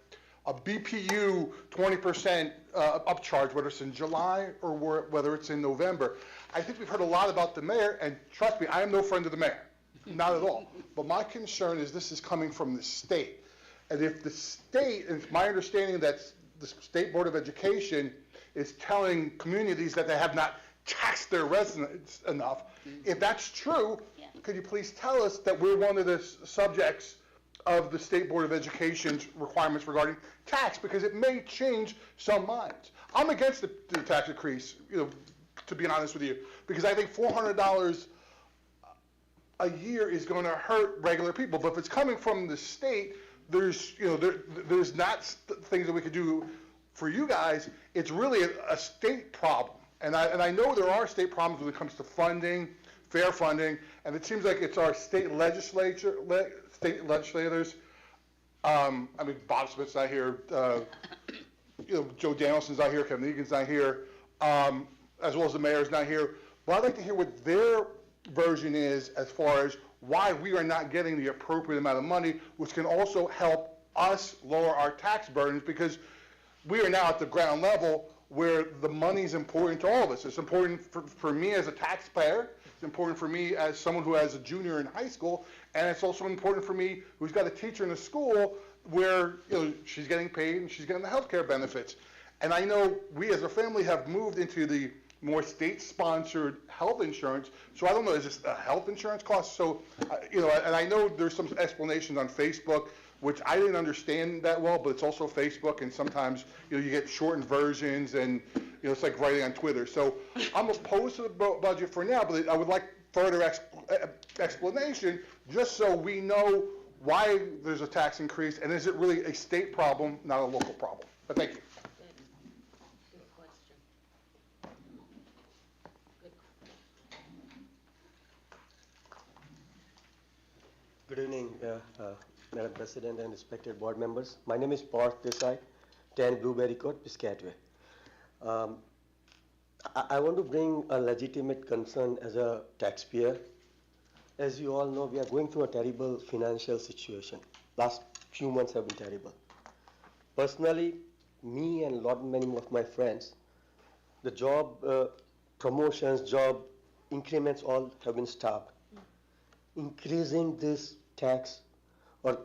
Speaker 4: a BPU 20% upcharge, whether it's in July or whether it's in November. I think we've heard a lot about the mayor, and trust me, I am no friend of the mayor, not at all. But my concern is this is coming from the state. And if the state, and it's my understanding that the State Board of Education is telling communities that they have not taxed their residents enough, if that's true, could you please tell us that we're one of the subjects of the State Board of Education's requirements regarding tax, because it may change some minds. I'm against the tax increase, to be honest with you, because I think $400 a year is going to hurt regular people. But if it's coming from the state, there's not things that we could do for you guys. It's really a state problem, and I know there are state problems when it comes to funding, fair funding, and it seems like it's our state legislators. Bob Smith's not here. Joe Danielson's not here. Kevin Egan's not here, as well as the mayor's not here. But I'd like to hear what their version is as far as why we are not getting the appropriate amount of money, which can also help us lower our tax burdens, because we are now at the ground level where the money is important to all of us. It's important for me as a taxpayer. It's important for me as someone who has a junior in high school, and it's also important for me who's got a teacher in a school where she's getting paid and she's getting the health care benefits. And I know we as a family have moved into the more state-sponsored health insurance. So I don't know, is this a health insurance cost? So, and I know there's some explanations on Facebook, which I didn't understand that well, but it's also Facebook, and sometimes, you get shortened versions, and, it's like writing on Twitter. So I'm opposed to the budget for now, but I would like further explanation, just so we know why there's a tax increase, and is it really a state problem, not a local problem? But thank you.
Speaker 1: Good question.
Speaker 11: Good evening, Madam President and respected board members. My name is Parth Desai, 10 Blueberry Court, Piscataway. I want to bring a legitimate concern as a taxpayer. As you all know, we are going through a terrible financial situation. Last few months have been terrible. Personally, me and many of my friends, the job promotions, job increments all have been stopped. Increasing this tax or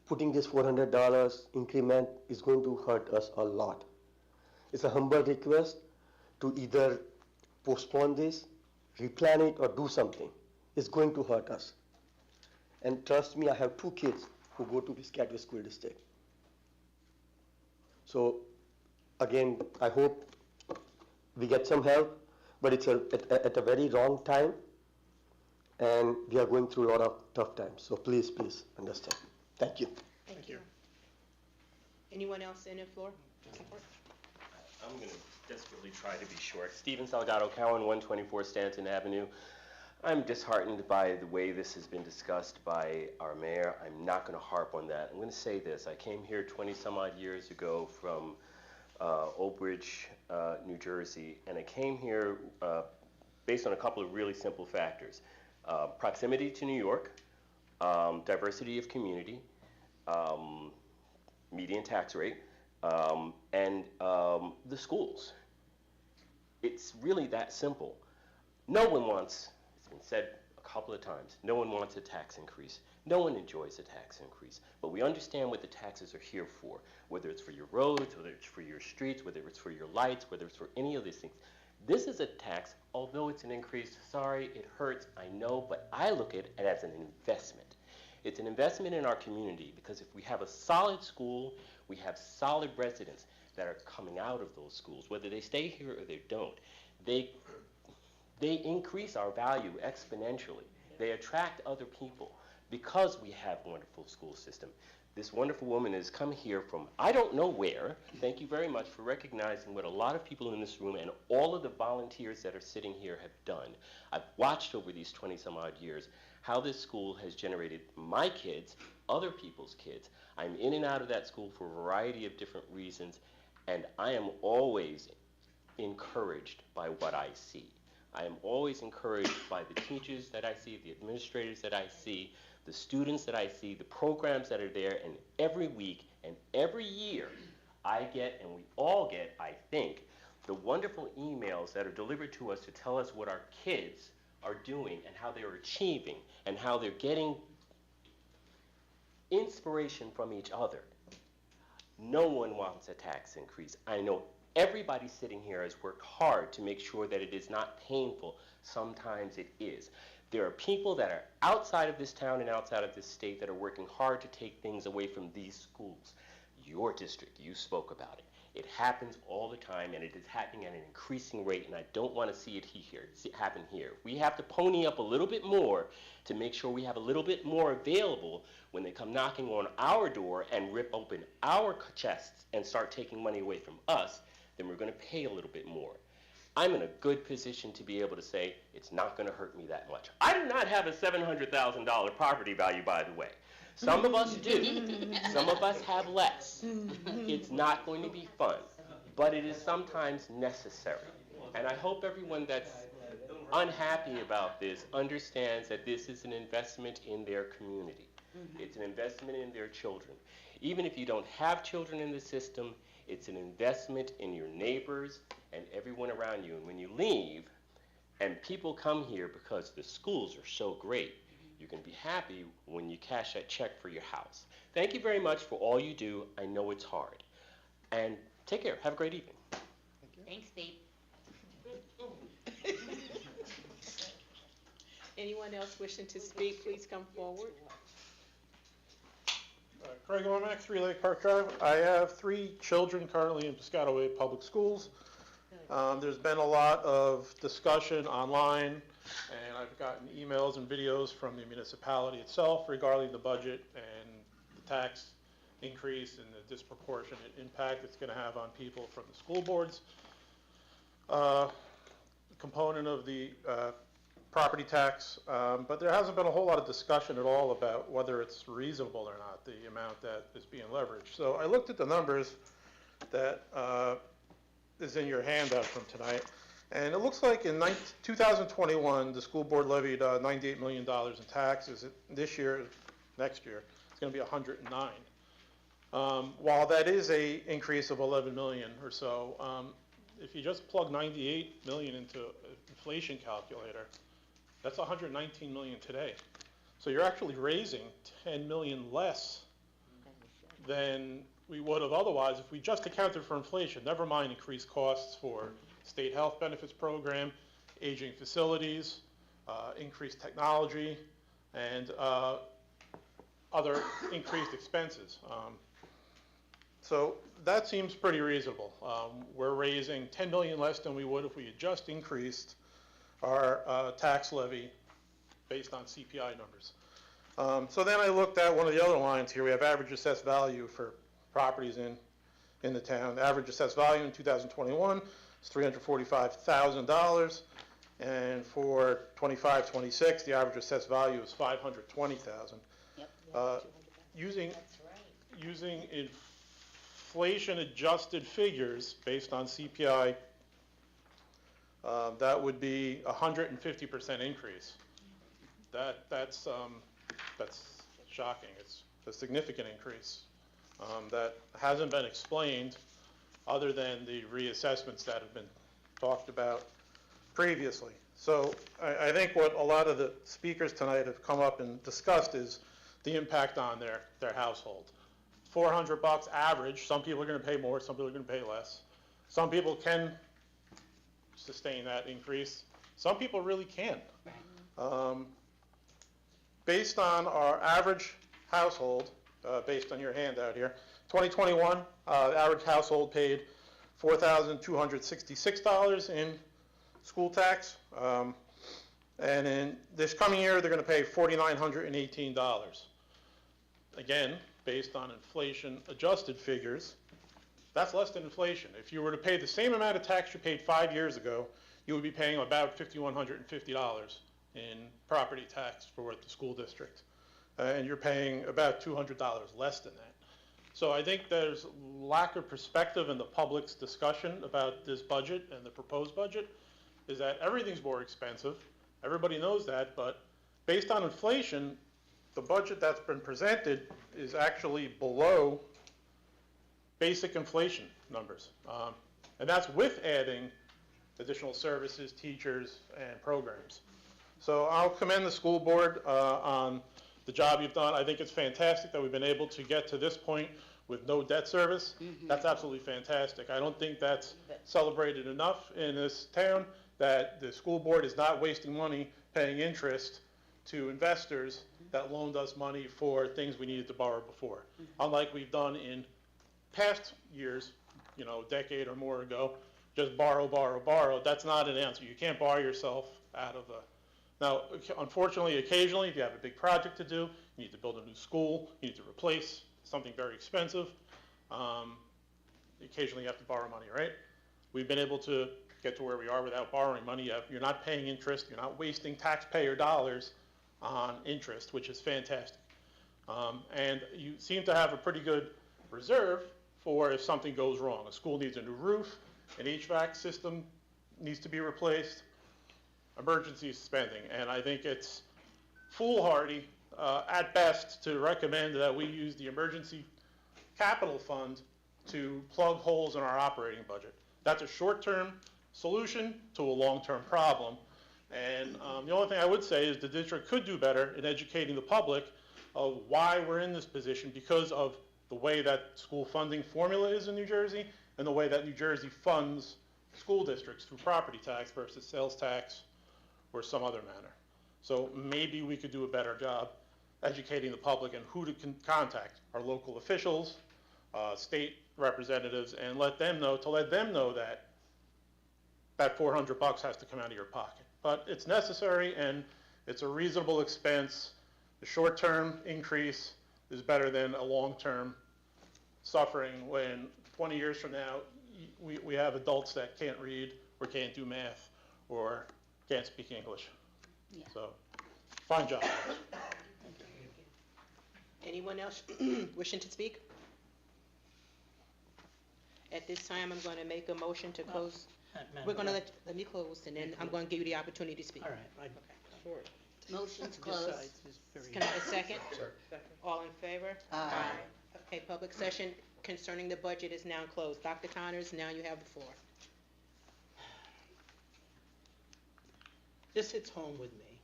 Speaker 11: putting this $400 increment is going to hurt us a lot. It's a humble request to either postpone this, replan it, or do something. It's going to hurt us. And trust me, I have 2 kids who go to Piscataway School District. So again, I hope we get some help, but it's at a very wrong time, and we are going through a lot of tough times. So please understand. Thank you.
Speaker 3: Thank you. Anyone else in the floor?
Speaker 12: I'm going to desperately try to be short. Stephen Salgado, Cowan, 124 Stanton Avenue. I'm disheartened by the way this has been discussed by our mayor. I'm not going to harp on that. I'm going to say this. I came here 20 some odd years ago from Old Bridge, New Jersey, and I came here based on a couple of really simple factors. Proximity to New York, diversity of community, median tax rate, and the schools. It's really that simple. No one wants, it's been said a couple of times, no one wants a tax increase. No one enjoys a tax increase. But we understand what the taxes are here for, whether it's for your roads, whether it's for your streets, whether it's for your lights, whether it's for any of these things. This is a tax, although it's an increase, sorry, it hurts, I know, but I look at it as an investment. It's an investment in our community, because if we have a solid school, we have solid residents that are coming out of those schools, whether they stay here or they don't. They increase our value exponentially. They attract other people. because we have a wonderful school system. This wonderful woman has come here from I don't know where. Thank you very much for recognizing what a lot of people in this room and all of the volunteers that are sitting here have done. I've watched over these 20-some odd years how this school has generated my kids, other people's kids. I'm in and out of that school for a variety of different reasons, and I am always encouraged by what I see. I am always encouraged by the teachers that I see, the administrators that I see, the students that I see, the programs that are there, and every week and every year I get, and we all get, I think, the wonderful emails that are delivered to us to tell us what our kids are doing and how they're achieving and how they're getting inspiration from each other. No one wants a tax increase. I know everybody sitting here has worked hard to make sure that it is not painful. Sometimes it is. There are people that are outside of this town and outside of this state that are working hard to take things away from these schools. Your district, you spoke about it. It happens all the time, and it is happening at an increasing rate, and I don't want to see it happen here. We have to pony up a little bit more to make sure we have a little bit more available when they come knocking on our door and rip open our chests and start taking money away from us. Then we're going to pay a little bit more. I'm in a good position to be able to say it's not going to hurt me that much. I do not have a $700,000 property value, by the way. Some of us do. Some of us have less. It's not going to be fun, but it is sometimes necessary. And I hope everyone that's unhappy about this understands that this is an investment in their community. It's an investment in their children. Even if you don't have children in the system, it's an investment in your neighbors and everyone around you. And when you leave and people come here because the schools are so great, you can be happy when you cash that check for your house. Thank you very much for all you do. I know it's hard. And take care. Have a great evening.
Speaker 9: Thanks, Steve.
Speaker 3: Anyone else wishing to speak, please come forward.
Speaker 13: Craig Ormack, 3 Lake Park Drive. I have 3 children currently in Piscataway Public Schools. There's been a lot of discussion online, and I've gotten emails and videos from the municipality itself regarding the budget and the tax increase and the disproportionate impact it's going to have on people from the school boards. Component of the property tax, but there hasn't been a whole lot of discussion at all about whether it's reasonable or not, the amount that is being leveraged. So I looked at the numbers that is in your handout from tonight, and it looks like in 2021, the school board levied $98 million in taxes. This year, next year, it's going to be 109. While that is a increase of 11 million or so, if you just plug 98 million into an inflation calculator, that's 119 million today. So you're actually raising 10 million less than we would have otherwise if we just accounted for inflation, never mind increased costs for state health benefits program, aging facilities, increased technology, and other increased expenses. So that seems pretty reasonable. We're raising 10 million less than we would if we had just increased our tax levy based on CPI numbers. So then I looked at one of the other lines here. We have average assessed value for properties in the town. The average assessed value in 2021 is $345,000, and for 25-26, the average assessed value is $520,000.
Speaker 9: Yep.
Speaker 13: Using inflation-adjusted figures based on CPI, that would be a 150% increase. That's shocking. It's a significant increase that hasn't been explained other than the reassessments that have been talked about previously. So I think what a lot of the speakers tonight have come up and discussed is the impact on their household. $400 average. Some people are going to pay more. Some people are going to pay less. Some people can sustain that increase. Some people really can't. Based on our average household, based on your handout here, 2021, the average household paid $4,266 in school tax. And in this coming year, they're going to pay $4,918. Again, based on inflation-adjusted figures, that's less than inflation. If you were to pay the same amount of tax you paid 5 years ago, you would be paying about $5,150 in property tax for the school district. And you're paying about $200 less than that. So I think there's lack of perspective in the public's discussion about this budget and the proposed budget, is that everything's more expensive. Everybody knows that, but based on inflation, the budget that's been presented is actually below basic inflation numbers. And that's with adding additional services, teachers, and programs. So I'll commend the school board on the job you've done. I think it's fantastic that we've been able to get to this point with no debt service. That's absolutely fantastic. I don't think that's celebrated enough in this town, that the school board is not wasting money paying interest to investors that loaned us money for things we needed to borrow before. Unlike we've done in past years, you know, a decade or more ago, just borrow, borrow, borrow. That's not an answer. You can't borrow yourself out of a... Now, unfortunately, occasionally, if you have a big project to do, you need to build a new school, you need to replace something very expensive, occasionally you have to borrow money, right? We've been able to get to where we are without borrowing money. You're not paying interest, you're not wasting taxpayer dollars on interest, which is fantastic. And you seem to have a pretty good reserve for if something goes wrong. A school needs a new roof, an HVAC system needs to be replaced, emergency spending. And I think it's foolhardy at best to recommend that we use the emergency capital fund to plug holes in our operating budget. That's a short-term solution to a long-term problem. And the only thing I would say is the district could do better in educating the public of why we're in this position, because of the way that school funding formula is in New Jersey and the way that New Jersey funds school districts through property tax versus sales tax or some other manner. So maybe we could do a better job educating the public and who to contact, our local officials, state representatives, and let them know that that $400 has to come out of your pocket. But it's necessary and it's a reasonable expense. The short-term increase is better than a long-term suffering when 20 years from now we have adults that can't read or can't do math or can't speak English.
Speaker 9: Yeah.
Speaker 13: So, fine job.
Speaker 3: Anyone else wishing to speak? At this time, I'm going to make a motion to close. We're going to let me close, and then I'm going to give you the opportunity to speak.
Speaker 6: All right.
Speaker 3: Sure.
Speaker 9: Motion's closed.
Speaker 3: Can I have a second? All in favor?
Speaker 9: Aye.
Speaker 3: Okay, public session concerning the budget is now closed. Dr. Connors, now you have the floor.
Speaker 6: This hits home with me.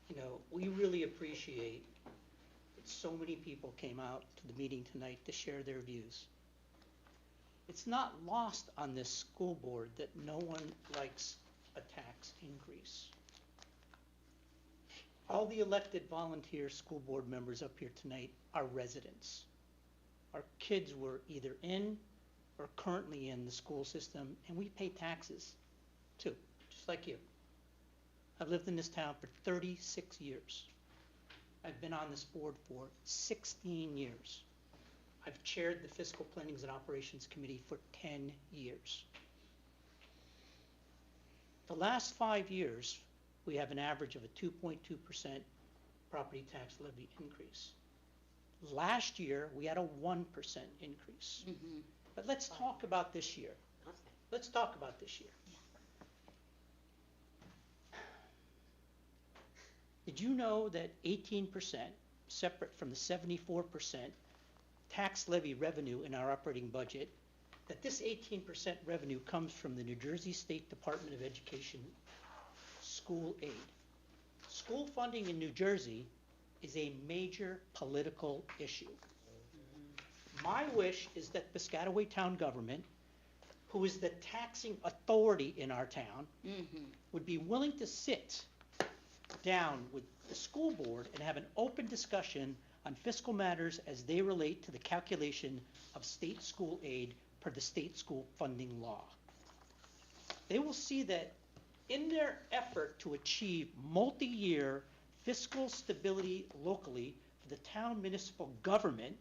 Speaker 6: You know, we really appreciate that so many people came out to the meeting tonight to share their views. It's not lost on this school board that no one likes a tax increase. All the elected volunteer school board members up here tonight are residents. Our kids were either in or currently in the school system, and we pay taxes too, just like you. I've lived in this town for 36 years. I've been on this board for 16 years. I've chaired the Fiscal Plannings and Operations Committee for 10 years. The last 5 years, we have an average of a 2.2% property tax levy increase. Last year, we had a 1% increase. But let's talk about this year. Let's talk about this year. Did you know that 18%, separate from the 74% tax levy revenue in our operating budget, that this 18% revenue comes from the New Jersey State Department of Education school aid? School funding in New Jersey is a major political issue. My wish is that Piscataway town government, who is the taxing authority in our town, would be willing to sit down with the school board and have an open discussion on fiscal matters as they relate to the calculation of state school aid per the state school funding law. They will see that in their effort to achieve multi-year fiscal stability locally for the town municipal government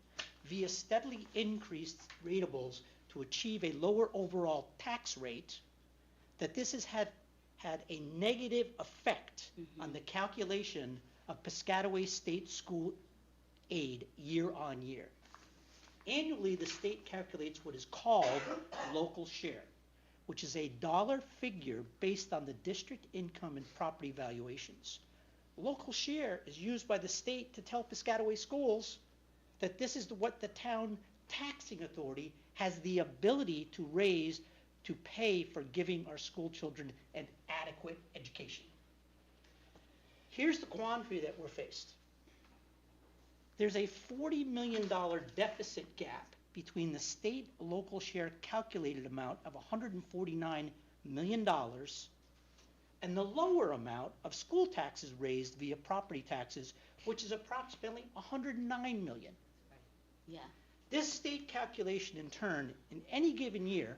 Speaker 6: via steadily increased ratables to achieve a lower overall tax rate, that this has had a negative effect on the calculation of Piscataway State School aid year on year. Annually, the state calculates what is called local share, which is a dollar figure based on the district income and property valuations. Local share is used by the state to tell Piscataway schools that this is what the town taxing authority has the ability to raise to pay for giving our school children an adequate education. Here's the quandary that we're faced. There's a $40 million deficit gap between the state local share calculated amount of $149 million and the lower amount of school taxes raised via property taxes, which is approximately $109 million.
Speaker 9: Yeah.
Speaker 6: This state calculation, in turn, in any given year,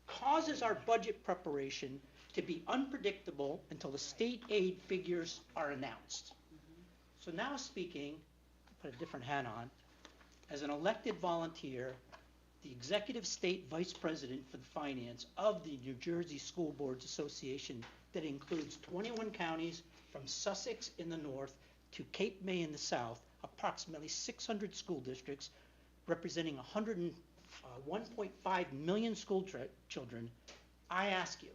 Speaker 6: causes our budget preparation to be unpredictable until the state aid figures are announced. So now speaking, put a different hat on, as an elected volunteer, the executive state vice president for the finance of the New Jersey School Boards Association that includes 21 counties from Sussex in the north to Cape May in the south, approximately 600 school districts representing 1.5 million school children. I ask you,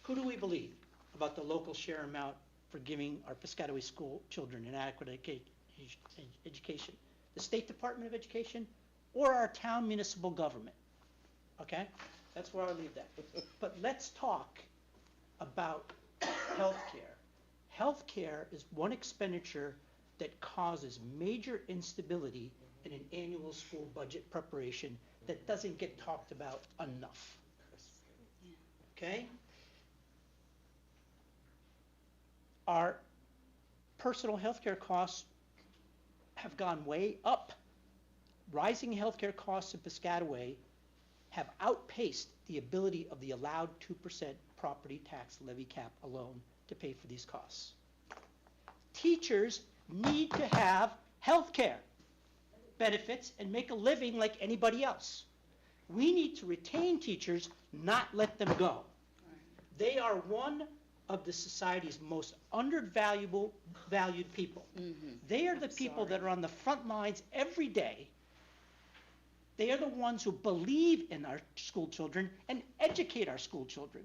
Speaker 6: who do we believe about the local share amount for giving our Piscataway school children an adequate education? The State Department of Education or our town municipal government? Okay, that's where I'll leave that. But let's talk about healthcare. Healthcare is one expenditure that causes major instability in an annual school budget preparation that doesn't get talked about enough. Okay? Our personal healthcare costs have gone way up. Rising healthcare costs in Piscataway have outpaced the ability of the allowed 2% property tax levy cap alone to pay for these costs. Teachers need to have healthcare benefits and make a living like anybody else. We need to retain teachers, not let them go. They are one of the society's most valued people. They are the people that are on the front lines every day. They are the ones who believe in our school children and educate our school children.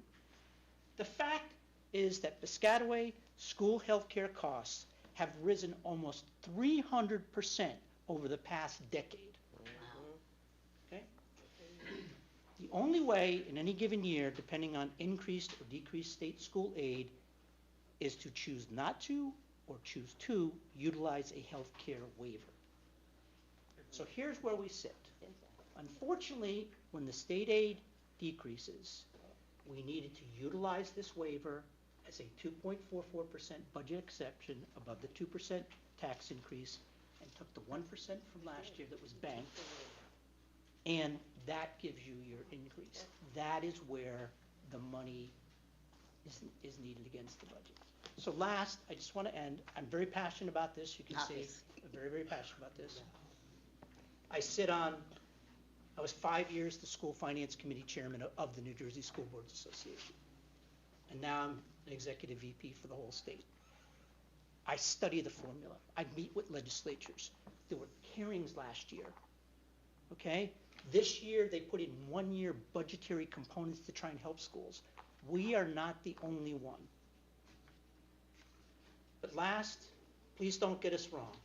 Speaker 6: The fact is that Piscataway school health care costs have risen almost 300% over the past decade. Okay? The only way in any given year, depending on increased or decreased state school aid, is to choose not to or choose to utilize a health care waiver. So here's where we sit. Unfortunately, when the state aid decreases, we needed to utilize this waiver as a 2.44% budget exception above the 2% tax increase and took the 1% from last year that was banked, and that gives you your increase. That is where the money is needed against the budget. So last, I just want to end, I'm very passionate about this, you can see, I'm very, very passionate about this. I was 5 years the school finance committee chairman of the New Jersey School Boards Association. And now I'm an executive VP for the whole state. I study the formula. I meet with legislatures. There were hearings last year, okay? This year, they put in 1 year budgetary components to try and help schools. We are not the only one. But last, please don't get us wrong.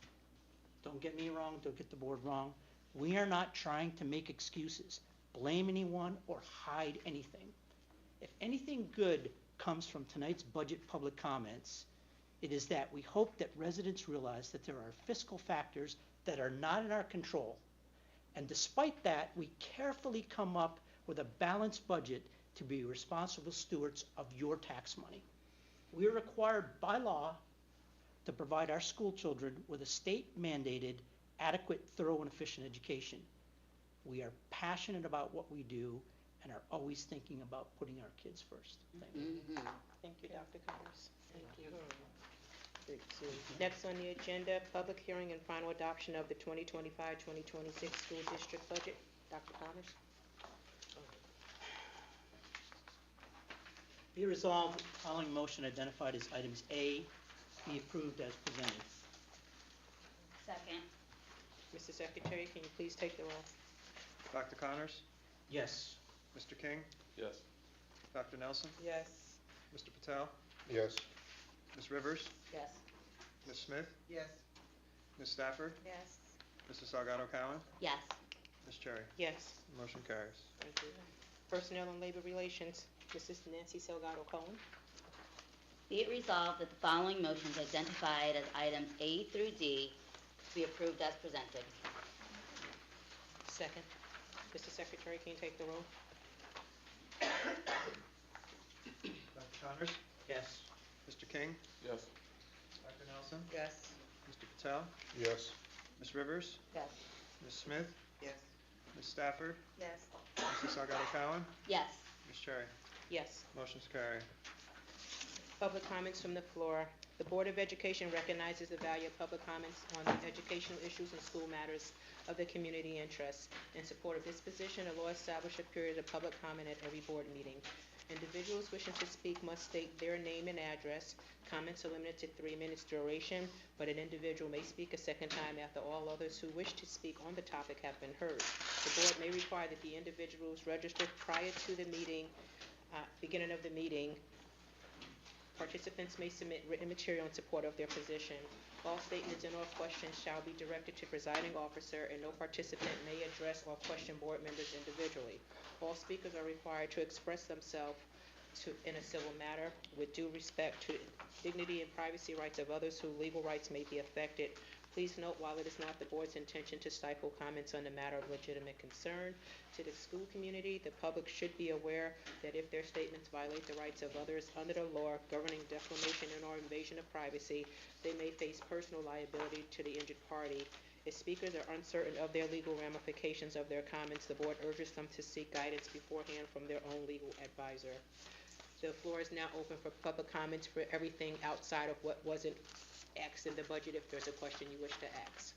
Speaker 6: Don't get me wrong, don't get the board wrong. We are not trying to make excuses, blame anyone, or hide anything. If anything good comes from tonight's budget public comments, it is that we hope that residents realize that there are fiscal factors that are not in our control. And despite that, we carefully come up with a balanced budget to be responsible stewards of your tax money. We are required by law to provide our school children with a state-mandated, adequate, thorough, and efficient education. We are passionate about what we do, and are always thinking about putting our kids first. Thank you.
Speaker 9: Mhm.
Speaker 3: Thank you, Dr. Connors.
Speaker 1: Thank you.
Speaker 3: Next on the agenda, public hearing and final adoption of the 2025-2026 school district budget. Dr. Connors?
Speaker 6: Be resolved, the following motion identified as items A be approved as presented.
Speaker 9: Second.
Speaker 3: Mr. Secretary, can you please take the roll?
Speaker 2: Dr. Connors?
Speaker 6: Yes.
Speaker 2: Mr. King?
Speaker 12: Yes.
Speaker 2: Dr. Nelson?
Speaker 3: Yes.
Speaker 2: Mr. Patel?
Speaker 13: Yes.
Speaker 2: Ms. Rivers?
Speaker 9: Yes.
Speaker 2: Ms. Smith?
Speaker 3: Yes.
Speaker 2: Ms. Stafford?
Speaker 8: Yes.
Speaker 2: Mrs. Salgado Cowan?
Speaker 9: Yes.
Speaker 2: Ms. Cherry?
Speaker 3: Yes.
Speaker 2: Motion carries.
Speaker 3: Thank you. Personnel and Labor Relations, Mrs. Nancy Salgado Cohen.
Speaker 9: Be it resolved that the following motions identified as items A through D be approved as presented.
Speaker 3: Second. Mr. Secretary, can you take the roll?
Speaker 2: Dr. Connors?
Speaker 6: Yes.
Speaker 2: Mr. King?
Speaker 12: Yes.
Speaker 2: Dr. Nelson?
Speaker 3: Yes.
Speaker 2: Mr. Patel?
Speaker 13: Yes.
Speaker 2: Ms. Rivers?
Speaker 9: Yes.
Speaker 2: Ms. Smith?
Speaker 3: Yes.
Speaker 2: Ms. Stafford?
Speaker 3: Yes.
Speaker 2: Mrs. Salgado Cowan?
Speaker 9: Yes.
Speaker 2: Ms. Cherry?
Speaker 3: Yes.
Speaker 2: Motion's carried.
Speaker 3: Public comments from the floor. The Board of Education recognizes the value of public comments on the educational issues and school matters of the community interest. In support of this position, the law established a period of public comment at every board meeting. Individuals wishing to speak must state their name and address. Comments are limited to 3 minutes duration, but an individual may speak a second time after all others who wish to speak on the topic have been heard. The board may require that the individuals registered prior to the meeting, beginning of the meeting. Participants may submit written material in support of their position. All statements and all questions shall be directed to presiding officer, and no participant may address or question board members individually. All speakers are required to express themselves in a civil matter with due respect to dignity and privacy rights of others whose legal rights may be affected. Please note, while it is not the board's intention to stifle comments on a matter of legitimate concern to the school community, the public should be aware that if their statements violate the rights of others under the law governing defamation and or invasion of privacy, they may face personal liability to the injured party. If speakers are uncertain of their legal ramifications of their comments, the board urges them to seek guidance beforehand from their own legal advisor. The floor is now open for public comments for everything outside of what wasn't asked in the budget, if there's a question you wish to ask.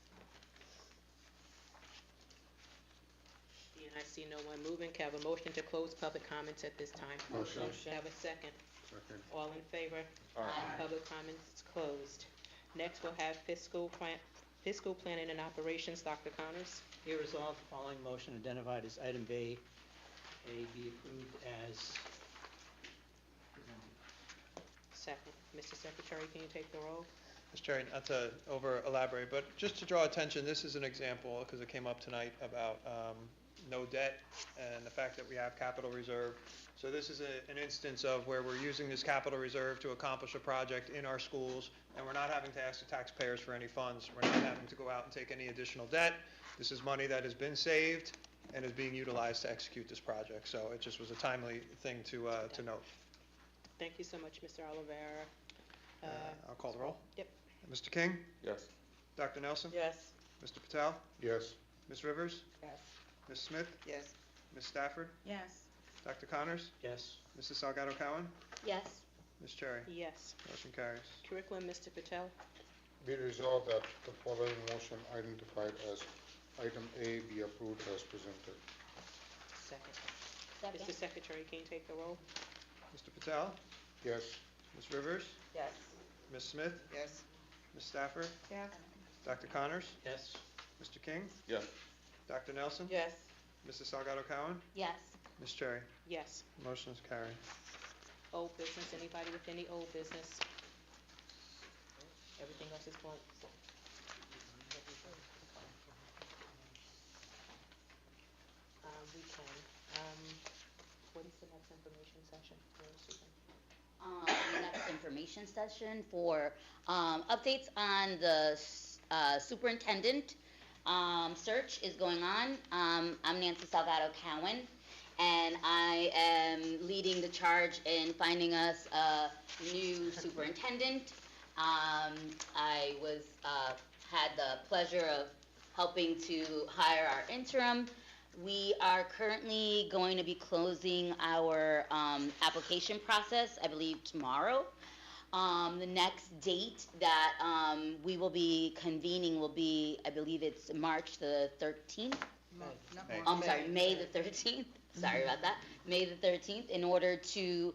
Speaker 3: And I see no one moving. Can I have a motion to close public comments at this time?
Speaker 13: Motion.
Speaker 3: Have a second.
Speaker 13: Second.
Speaker 3: All in favor?
Speaker 9: Aye.
Speaker 3: Public comments is closed. Next, we'll have fiscal planning and operations. Dr. Connors?
Speaker 6: Be resolved, the following motion identified as item A be approved as presented.
Speaker 3: Second. Mr. Secretary, can you take the roll?
Speaker 2: Ms. Cherry, not to over elaborate, but just to draw attention, this is an example, because it came up tonight about no debt and the fact that we have capital reserve. So this is an instance of where we're using this capital reserve to accomplish a project in our schools, and we're not having to ask the taxpayers for any funds. We're not having to go out and take any additional debt. This is money that has been saved and is being utilized to execute this project. So it just was a timely thing to note.
Speaker 3: Thank you so much, Mr. Oliveira.
Speaker 2: I'll call the roll.
Speaker 3: Yep.
Speaker 2: Mr. King?
Speaker 12: Yes.
Speaker 2: Dr. Nelson?
Speaker 3: Yes.
Speaker 2: Mr. Patel?
Speaker 13: Yes.
Speaker 2: Ms. Rivers?
Speaker 3: Yes.
Speaker 2: Ms. Smith?
Speaker 3: Yes.
Speaker 2: Ms. Stafford?
Speaker 9: Yes.
Speaker 2: Dr. Connors?
Speaker 6: Yes.
Speaker 2: Mrs. Salgado Cowan?
Speaker 9: Yes.
Speaker 2: Ms. Cherry?
Speaker 3: Yes.
Speaker 2: Motion carries.
Speaker 3: Curriculum, Mr. Patel?
Speaker 14: Be resolved that the following motion identified as item A be approved as presented.
Speaker 3: Second.
Speaker 9: Second.
Speaker 3: Mr. Secretary, can you take the roll?
Speaker 2: Mr. Patel?
Speaker 14: Yes.
Speaker 2: Ms. Rivers?
Speaker 3: Yes.
Speaker 2: Ms. Smith?
Speaker 3: Yes.
Speaker 2: Ms. Stafford?
Speaker 3: Yes.
Speaker 2: Dr. Connors?
Speaker 6: Yes.
Speaker 2: Mr. King?
Speaker 12: Yes.
Speaker 2: Dr. Nelson?
Speaker 3: Yes.
Speaker 2: Mrs. Salgado Cowan?
Speaker 9: Yes.
Speaker 2: Ms. Cherry?
Speaker 3: Yes.
Speaker 2: Motion is carried.
Speaker 3: Old business, anybody with any old business? Everything else is blank. We can. What is the next information session?
Speaker 9: The next information session for updates on the superintendent search is going on. I'm Nancy Salgado Cowan, and I am leading the charge in finding us a new superintendent. I had the pleasure of helping to hire our interim We are currently going to be closing our application process, I believe, tomorrow. The next date that we will be convening will be, I believe it's March the 13th. I'm sorry, May the 13th. Sorry about that. May the 13th, in order to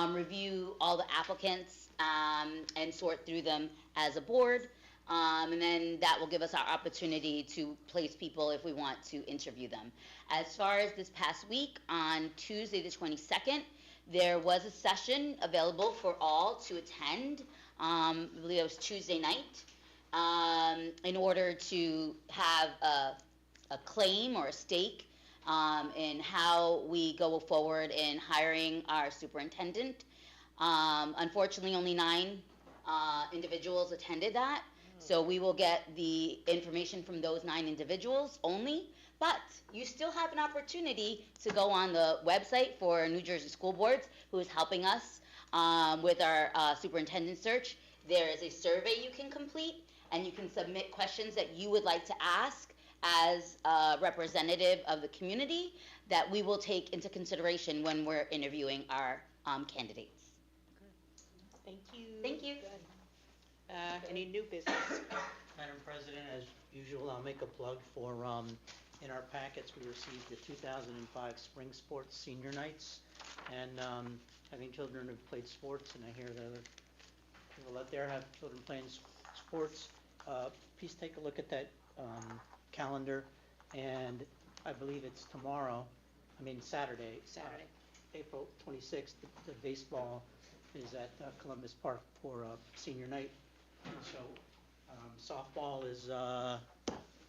Speaker 9: review all the applicants and sort through them as a board. And then that will give us our opportunity to place people if we want to interview them. As far as this past week, on Tuesday the 22nd, there was a session available for all to attend. I believe it was Tuesday night, in order to have a claim or a stake in how we go forward in hiring our superintendent. Unfortunately, only 9 individuals attended that. So we will get the information from those 9 individuals only, but you still have an opportunity to go on the website for New Jersey School Boards, who is helping us with our superintendent search. There is a survey you can complete, and you can submit questions that you would like to ask as a representative of the community that we will take into consideration when we're interviewing our candidates.
Speaker 3: Thank you.
Speaker 9: Thank you.
Speaker 3: Any new business?
Speaker 6: Madam President, as usual, I'll make a plug for, in our packets, we received the 2005 Spring Sports Senior Nights. And having children who've played sports, and I hear that other people out there have children playing sports, please take a look at that calendar. And I believe it's Saturday. April 26th, the baseball is at Columbus Park for senior night. So softball is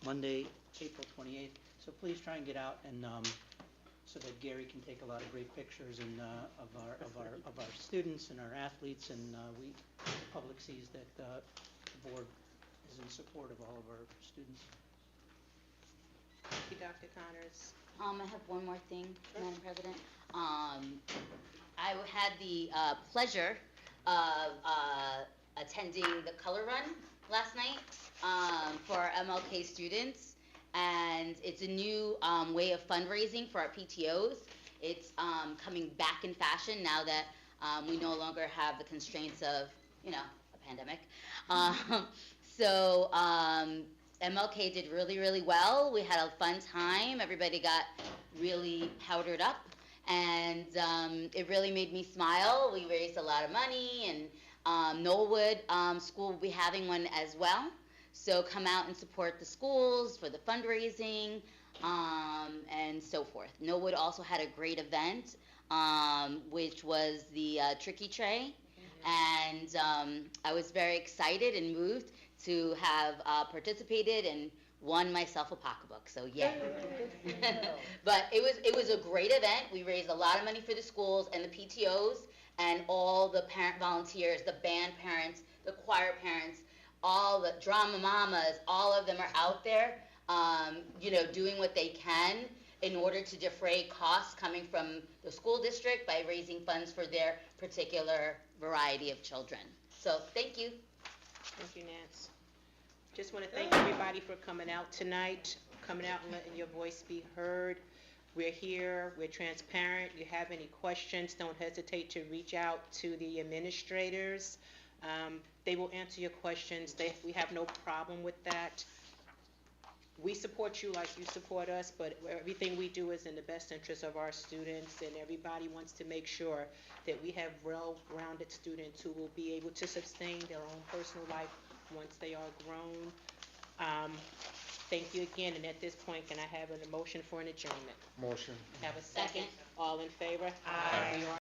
Speaker 6: Monday, April 28th. So please try and get out, and so that Gary can take a lot of great pictures and of our students and our athletes, and the public sees that the board is in support of all of our students.
Speaker 3: Thank you, Dr. Connors.
Speaker 9: I have one more thing, Madam President. I had the pleasure of attending the color run last night for our MLK students, and it's a new way of fundraising for our PTOs. It's coming back in fashion now that we no longer have the constraints of, a pandemic. So MLK did really, really well. We had a fun time. Everybody got really powdered up, and it really made me smile. We raised a lot of money, and Knollwood School will be having one as well. So come out and support the schools for the fundraising and so forth. Knollwood also had a great event, which was the Tricky Tray, and I was very excited and moved to have participated and won myself a pocketbook. So yeah. But it was a great event. We raised a lot of money for the schools and the PTOs and all the parent volunteers, the band parents, the choir parents, all the drama mamas. All of them are out there, doing what they can in order to defray costs coming from the school district by raising funds for their particular variety of children. So thank you.
Speaker 3: Thank you, Nance. Just want to thank everybody for coming out tonight, coming out and letting your voice be heard. We're here, we're transparent. If you have any questions, don't hesitate to reach out to the administrators. They will answer your questions. We have no problem with that. We support you like you support us, but everything we do is in the best interest of our students, and everybody wants to make sure that we have well-rounded students who will be able to sustain their own personal life once they are grown. Thank you again, and at this point, can I have a motion for an adjournment?
Speaker 14: Motion.
Speaker 3: Have a second? All in favor?
Speaker 9: Aye.
Speaker 3: We are